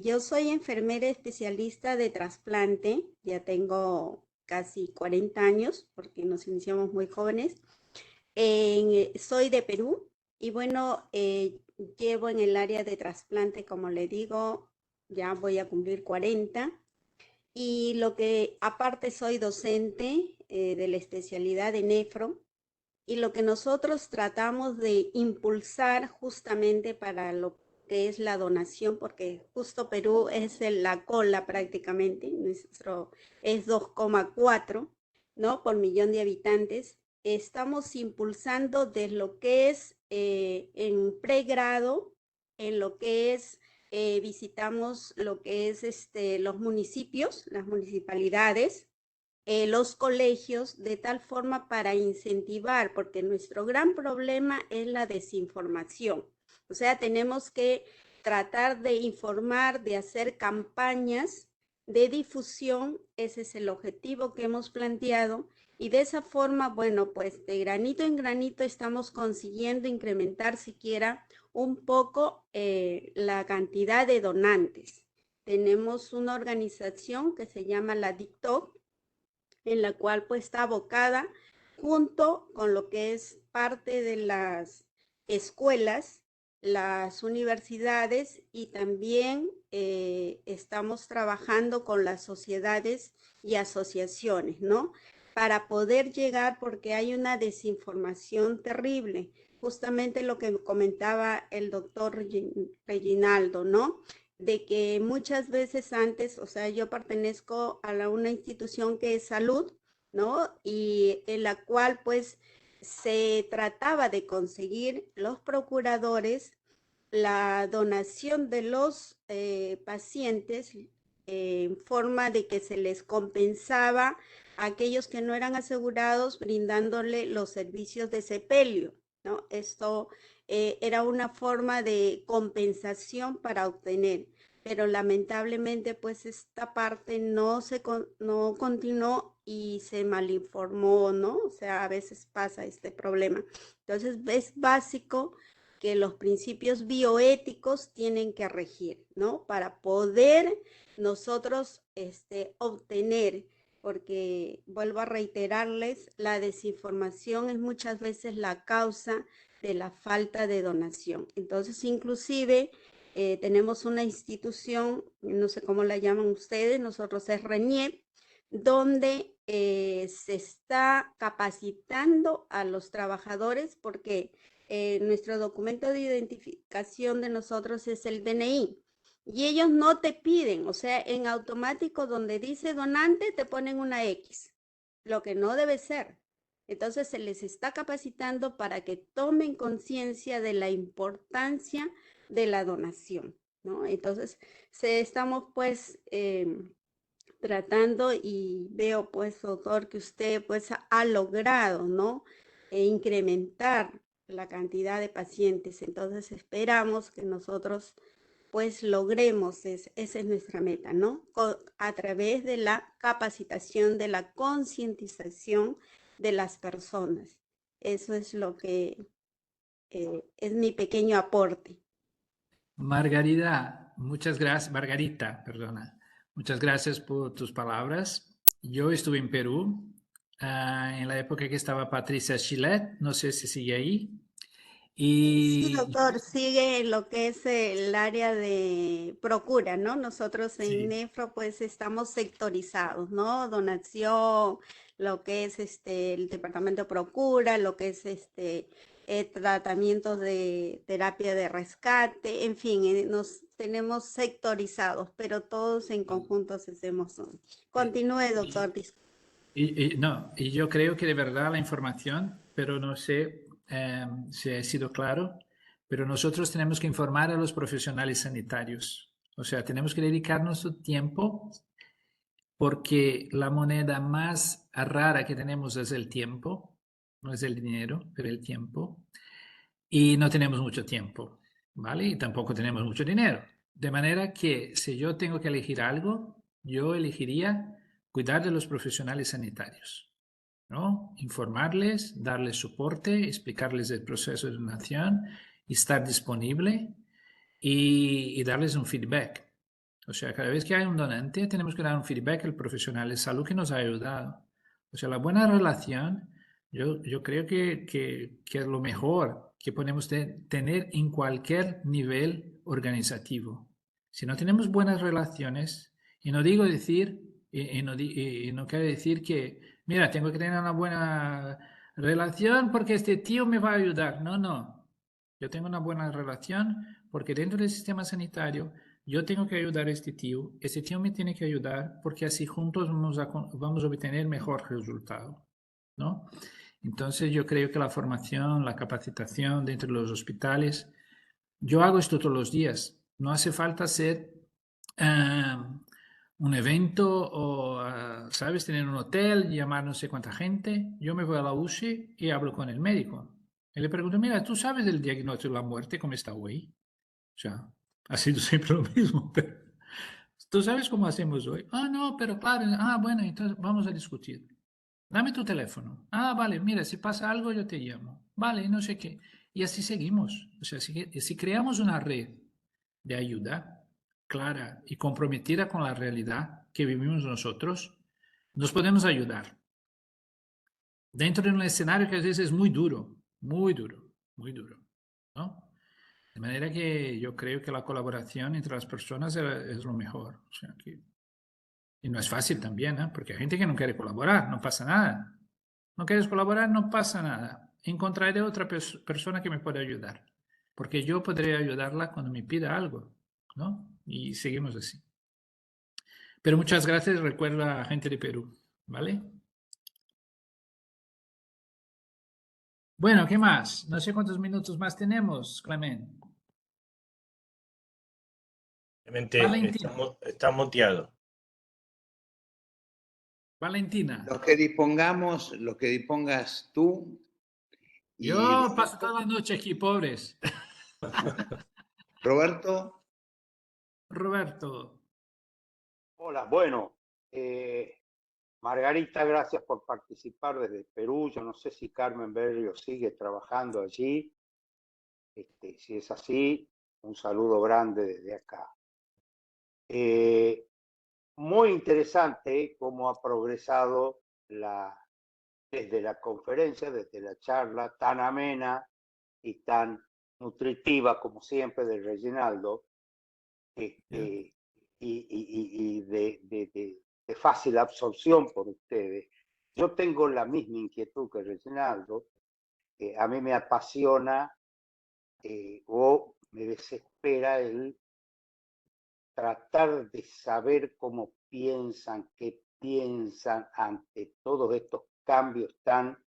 Yo soy enfermera especialista de trasplante, ya tengo casi 40 años porque nos iniciamos muy jóvenes. Soy de Perú y bueno, llevo en el área de trasplante, como le digo, ya voy a cumplir 40. Y lo que aparte soy docente de la especialidad de nefro. Y lo que nosotros tratamos de impulsar justamente para lo que es la donación, porque justo Perú es la cola prácticamente, nuestro es 2,4, ¿no? Por millón de habitantes. Estamos impulsando de lo que es en pregrado, en lo que es, visitamos lo que es los municipios, las municipalidades, los colegios, de tal forma para incentivar, porque nuestro gran problema es la desinformación. O sea, tenemos que tratar de informar, de hacer campañas de difusión, ese es el objetivo que hemos planteado, y de esa forma, bueno, pues de granito en granito estamos consiguiendo incrementar siquiera un poco la cantidad de donantes. Tenemos una organización que se llama la DICTOC, en la cual pues está abocada junto con lo que es parte de las escuelas, las universidades, y también estamos trabajando con las sociedades y asociaciones, ¿no? Para poder llegar, porque hay una desinformación terrible, justamente lo que comentaba el doctor Reginaldo, ¿no? De que muchas veces antes, o sea, yo pertenezco a una institución que es salud, ¿no? Y en la cual pues se trataba de conseguir los procuradores la donación de los pacientes en forma de que se les compensaba a aquellos que no eran asegurados brindándole los servicios de sepelio, ¿no? Esto era una forma de compensación para obtener, pero lamentablemente pues esta parte no continuó y se malinformó, ¿no? O sea, a veces pasa este problema. Entonces es básico que los principios bioéticos tienen que regir, ¿no? Para poder nosotros obtener, porque vuelvo a reiterarles, la desinformación es muchas veces la causa de la falta de donación. Entonces, inclusive, tenemos una institución, no sé cómo la llaman ustedes, nosotros es RENIEP, donde se está capacitando a los trabajadores, porque nuestro documento de identificación de nosotros es el DNI. Y ellos no te piden, o sea, en automático donde dice donante te ponen una X, lo que no debe ser. Entonces se les está capacitando para que tomen conciencia de la importancia de la donación, ¿no? Entonces estamos pues tratando, y veo pues, doctor, que usted pues ha logrado, ¿no? Incrementar la cantidad de pacientes. Entonces esperamos que nosotros pues logremos, esa es nuestra meta, ¿no? A través de la capacitación, de la concientización de las personas. Eso es lo que es mi pequeño aporte. Margarita, perdona. Muchas gracias por tus palabras. Yo estuve en Perú en la época que estaba Patricia Chilet, no sé si sigue ahí. Sí, Y doctor, sigue lo que es el área de procura, ¿no? Nosotros en sí, Nefro pues estamos sectorizados, ¿no? Donación, lo que es el departamento de procura, lo que es tratamientos de terapia de rescate, en fin, nos tenemos sectorizados, pero todos en conjunto hacemos. Continúe, doctor. no, y yo creo que de verdad la información, pero no sé si he sido claro, pero nosotros tenemos que informar a los profesionales sanitarios. O sea, tenemos que dedicar nuestro tiempo porque la moneda más rara que tenemos es el tiempo, no es el dinero, pero el tiempo, y no tenemos mucho tiempo, ¿vale? Y tampoco tenemos mucho dinero. De manera que si yo tengo que elegir algo, yo elegiría cuidar de los profesionales sanitarios, ¿no? Informarles, darles soporte, explicarles el proceso de donación, estar disponible y darles un feedback. O sea, cada vez que hay un donante, tenemos que dar un feedback al profesional de salud que nos ha ayudado. O sea, la buena relación, yo creo que es lo mejor que podemos tener en cualquier nivel organizativo. Si no tenemos buenas relaciones, y no digo decir, y no quiero decir que, mira, tengo que tener una buena relación porque este tío me va a ayudar. No, no. Yo tengo una buena relación porque dentro del sistema sanitario yo tengo que ayudar a este tío me tiene que ayudar porque así juntos vamos a obtener mejor resultado, ¿no? Entonces yo creo que la formación, la capacitación dentro de los hospitales, yo hago esto todos los días, no hace falta hacer un evento o, ¿sabes? Tener un hotel, llamar no sé cuánta gente. Yo me voy a la UCI y hablo con el médico. Y le pregunto, mira, ¿tú sabes del diagnóstico de la muerte cómo está hoy? O sea, ha sido siempre lo mismo. Pero, ¿tú sabes cómo hacemos hoy? Ah, no, pero padre, bueno, entonces vamos a discutir. Dame tu teléfono. Ah, vale, mira, si pasa algo yo te llamo. Vale, no sé qué. Y así seguimos. O sea, si creamos una red de ayuda clara y comprometida con la realidad que vivimos nosotros, nos podemos ayudar. Dentro de un escenario que a veces es muy duro, muy duro, muy duro, ¿no? De manera que yo creo que la colaboración entre las personas es lo mejor. O sea, y no es fácil también, ¿eh? Porque hay gente que no quiere colaborar, no pasa nada. No quieres colaborar, no pasa nada. Encontraré otra persona que me pueda ayudar. Porque yo podré ayudarla cuando me pida algo, ¿no? Y seguimos así. Pero muchas gracias, recuerdo a la gente de Perú, ¿vale? Bueno, ¿qué más? No sé cuántos minutos más tenemos, Clement. Clemente, está muteado. Valentina. Lo que dispongas tú. Yo paso toda la noche aquí, pobres. Roberto. Roberto. Hola, bueno, Margarita, gracias por participar desde Perú. Yo no sé si Carmen Berrio sigue trabajando allí. Si es así, un saludo grande desde acá. Muy interesante cómo ha progresado desde la conferencia, desde la charla tan amena y tan nutritiva como siempre de Reginaldo, y de fácil absorción por ustedes. Yo tengo la misma inquietud que Reginaldo. A mí me apasiona o me desespera el tratar de saber cómo piensan, qué piensan ante todos estos cambios tan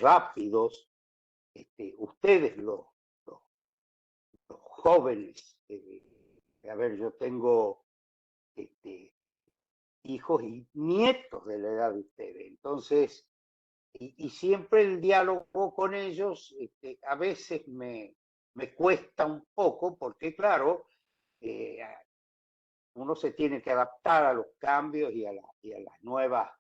rápidos. Ustedes, los jóvenes, a ver, yo tengo hijos y nietos de la edad de ustedes, entonces, y siempre el diálogo con ellos a veces me cuesta un poco, porque claro, uno se tiene que adaptar a los cambios y a las nuevas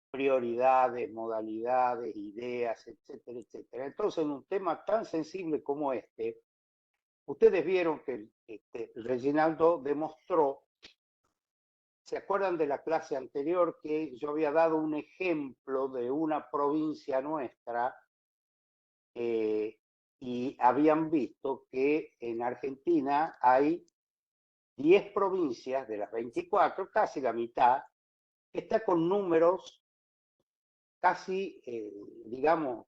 prioridades, modalidades, ideas, etcétera, etcétera. Entonces, en un tema tan sensible como ustedes vieron que Reginaldo demostró, ¿se acuerdan de la clase anterior que yo había dado un ejemplo de una provincia nuestra y habían visto que en Argentina hay 10 provincias de las 24, casi la mitad, que está con números casi, digamos,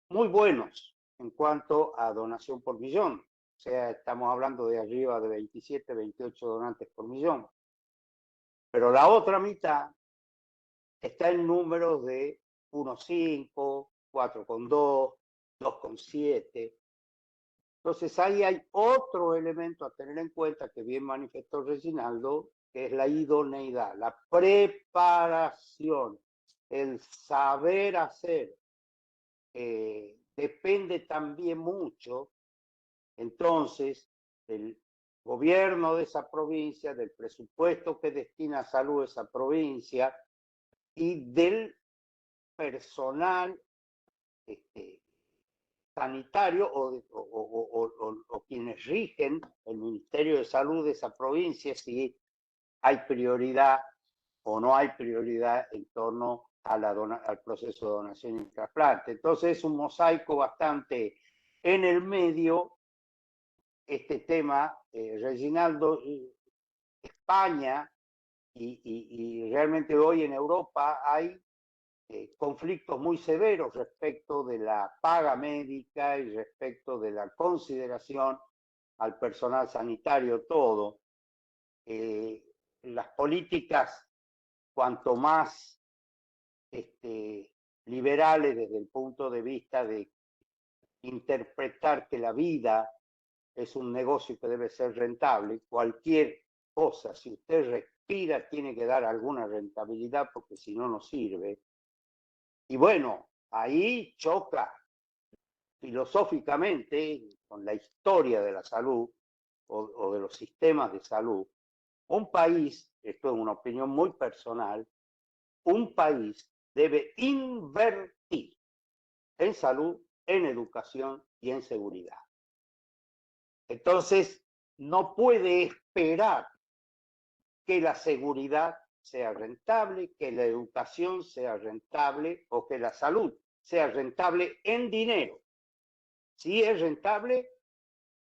muy buenos en cuanto a donación por millón? O sea, estamos hablando de arriba de 27, 28 donantes por millón. Pero la otra mitad está en números de 1,5, 4,2, 2,7. Entonces ahí hay otro elemento a tener en cuenta que bien manifestó Reginaldo, que es la idoneidad, la preparación, el saber hacer. Depende también mucho, entonces, del gobierno de esa provincia, del presupuesto que destina a salud esa provincia y del personal sanitario o quienes rigen el Ministerio de Salud de esa provincia, si hay prioridad o no hay prioridad en torno a al proceso de donación y trasplante. Entonces es un mosaico bastante en el medio este tema. Reginaldo, España y realmente hoy en Europa hay conflictos muy severos respecto de la paga médica y respecto de la consideración al personal sanitario, todo. Las políticas, cuanto más liberales desde el punto de vista de interpretar que la vida es un negocio que debe ser rentable, cualquier cosa, si usted respira, tiene que dar alguna rentabilidad porque si no, no sirve. Y bueno, ahí choca filosóficamente con la historia de la salud o de los sistemas de salud. Un país, esto es una opinión muy personal, un país debe invertir en salud, en educación y en seguridad. Entonces, no puede esperar que la seguridad sea rentable, que la educación sea rentable o que la salud sea rentable en dinero. Sí es rentable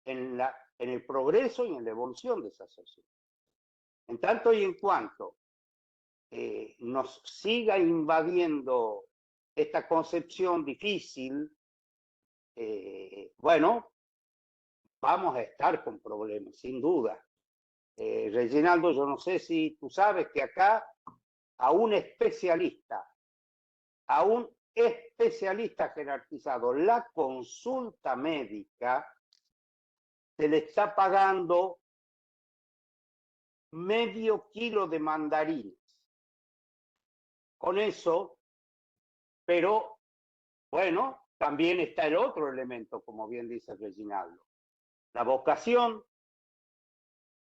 en el progreso y en la evolución de esa sociedad. En tanto y en cuanto nos siga invadiendo esta concepción difícil, bueno, vamos a estar con problemas, sin duda. Reginaldo, yo no sé si tú sabes que acá a un especialista jerarquizado, la consulta médica se le está pagando medio kilo de mandarines. Con eso, pero bueno, también está el otro elemento, como bien dice Reginaldo, la vocación.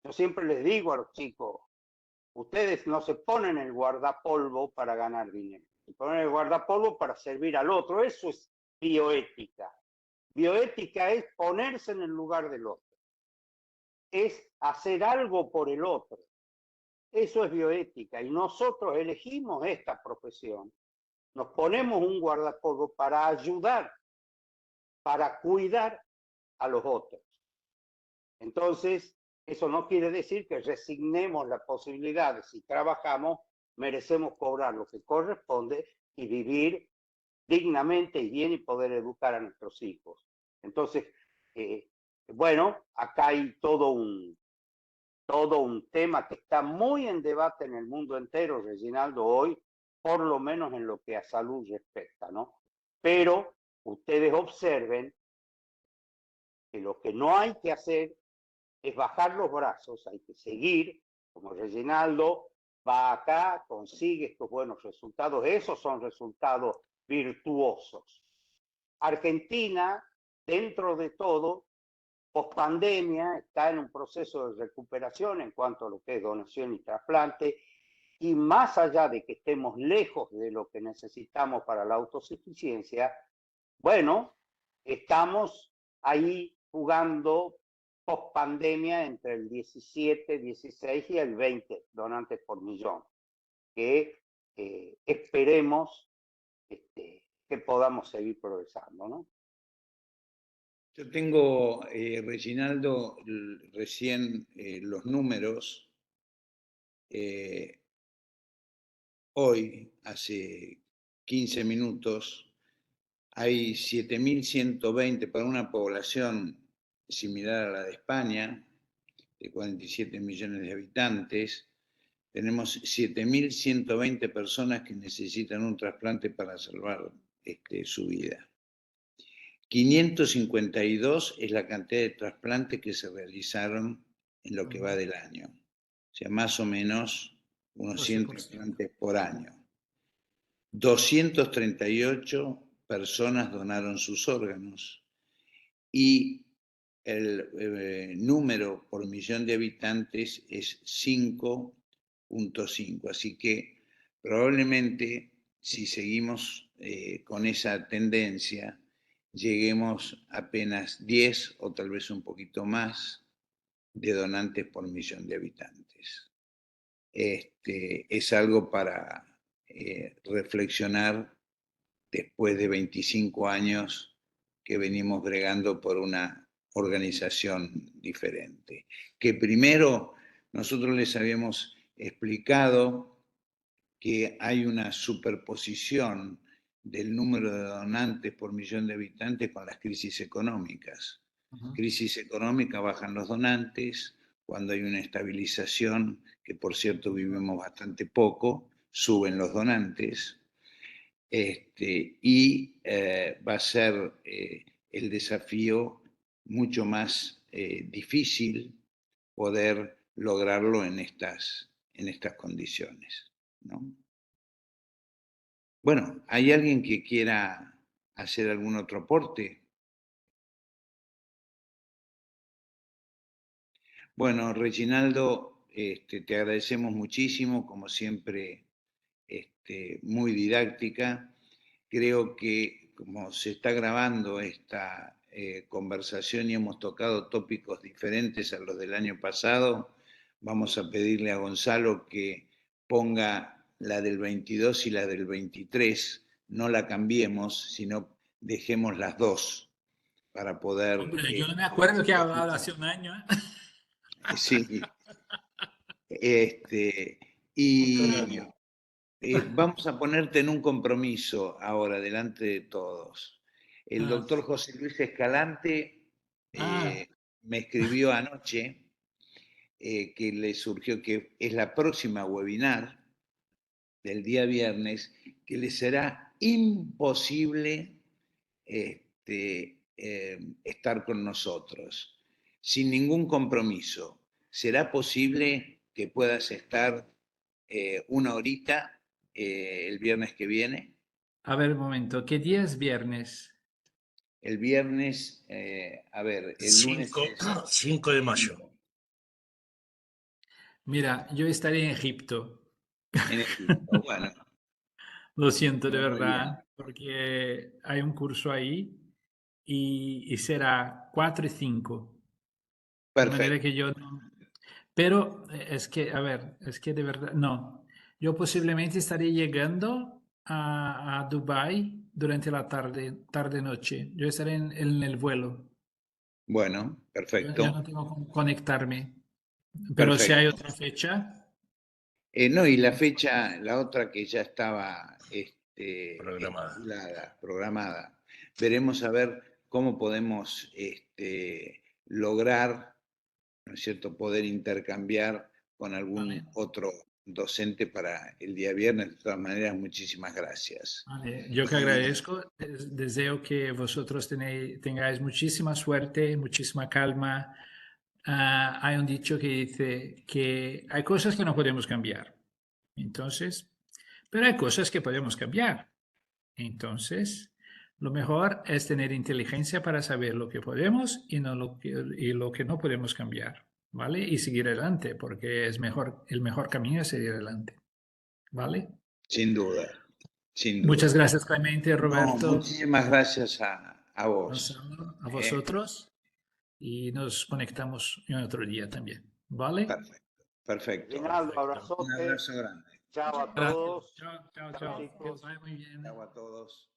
Yo siempre les digo a los chicos, ustedes no se ponen el guardapolvo para ganar dinero, se ponen el guardapolvo para servir al otro. Eso es bioética. Bioética es ponerse en el lugar del otro, es hacer algo por el otro. Eso es bioética y nosotros elegimos esta profesión. Nos ponemos un guardapolvo para ayudar, para cuidar a los otros. Entonces, eso no quiere decir que resignemos la posibilidad de, si trabajamos, merecemos cobrar lo que corresponde y vivir dignamente y bien y poder educar a nuestros hijos. Entonces, bueno, acá hay todo un tema que está muy en debate en el mundo entero, Reginaldo, hoy, por lo menos en lo que a salud respecta, ¿no? Pero ustedes observen que lo que no hay que hacer es bajar los brazos, hay que seguir, como Reginaldo va acá, consigue estos buenos resultados, esos son resultados virtuosos. Argentina, dentro de todo, pospandemia, está en un proceso de recuperación en cuanto a lo que es donación y trasplante, y más allá de que estemos lejos de lo que necesitamos para la autosuficiencia, bueno, estamos ahí jugando pospandemia entre el 17, 16 y el 20 donantes por millón, que esperemos que podamos seguir progresando, ¿no? Yo tengo, Reginaldo, recién los números. Hoy, hace 15 minutos, hay 7.120 para una población similar a la de España, de 47 millones de habitantes. Tenemos 7.120 personas que necesitan un trasplante para salvar su vida. 552 es la cantidad de trasplantes que se realizaron en lo que va del año. O sea, más o menos unos 100 trasplantes por año. 238 personas donaron sus órganos y el número por millón de habitantes es 5.5. Así que probablemente si seguimos con esa tendencia, lleguemos a apenas 10 o tal vez un poquito más de donantes por millón de habitantes. Es algo para reflexionar después de 25 años que venimos bregando por una organización diferente. Que primero nosotros les habíamos explicado que hay una superposición del número de donantes por millón de habitantes con las crisis económicas. Crisis económica, bajan los donantes; cuando hay una estabilización, que por cierto vivimos bastante poco, suben los donantes. Y va a ser el desafío mucho más difícil poder lograrlo en estas condiciones, ¿no? Bueno, ¿hay alguien que quiera hacer algún otro aporte? Bueno, Reginaldo, te agradecemos muchísimo, como siempre, muy didáctica. Creo que como se está grabando esta conversación y hemos tocado tópicos diferentes a los del año pasado, vamos a pedirle a Gonzalo que ponga la del 22 y la del 23, no la cambiemos, sino dejemos las dos para poder... Hombre, yo no me acuerdo que he hablado hace un año. Sí. Y vamos a ponerte en un compromiso ahora, delante de todos. El doctor José Luis Escalante me escribió anoche que le surgió que es la próxima webinar del día viernes, que le será imposible estar con nosotros, sin ningún compromiso. ¿Será posible que puedas estar una horita el viernes que viene? A ver, un momento, ¿qué día es viernes? El viernes, a ver, el lunes es 5 de mayo. Mira, yo estaré en Egipto. En Egipto, bueno. Lo siento de Muy verdad, bien. porque hay un curso ahí y será 4 y 5. De manera Perfecto. que yo no... Pero es que, a ver, es que de verdad, no. Yo posiblemente estaré llegando a Dubái durante la tarde-noche. Yo estaré en el vuelo. Bueno, Yo perfecto. no tengo cómo conectarme. Pero si hay Perfecto. otra fecha, No, y la fecha, la otra que ya estaba Programada. programada. Veremos a ver cómo podemos lograr, ¿no es cierto?, poder intercambiar con algún vale, otro docente para el día viernes. De todas maneras, muchísimas gracias. vale. Yo que agradezco, deseo que vosotros tengáis muchísima suerte, muchísima calma. Hay un dicho que dice que hay cosas que no podemos cambiar. Entonces, pero hay cosas que podemos cambiar. Entonces, lo mejor es tener inteligencia para saber lo que podemos y lo que no podemos cambiar, ¿vale? Y seguir adelante, porque es mejor, el mejor camino es seguir adelante, ¿vale? Sin duda, sin Muchas duda. gracias, Clemente, No, Roberto, muchísimas gracias a vos. Gonzalo, a vosotros y nos conectamos en otro día también, ¿vale? Perfecto, perfecto. Rinaldo, Perfecto. Un abrazote. abrazo grande. Chao a Gracias. todos. Chao, chao, Chao, chao. Que os chicos. vaya muy bien. Chao a todos.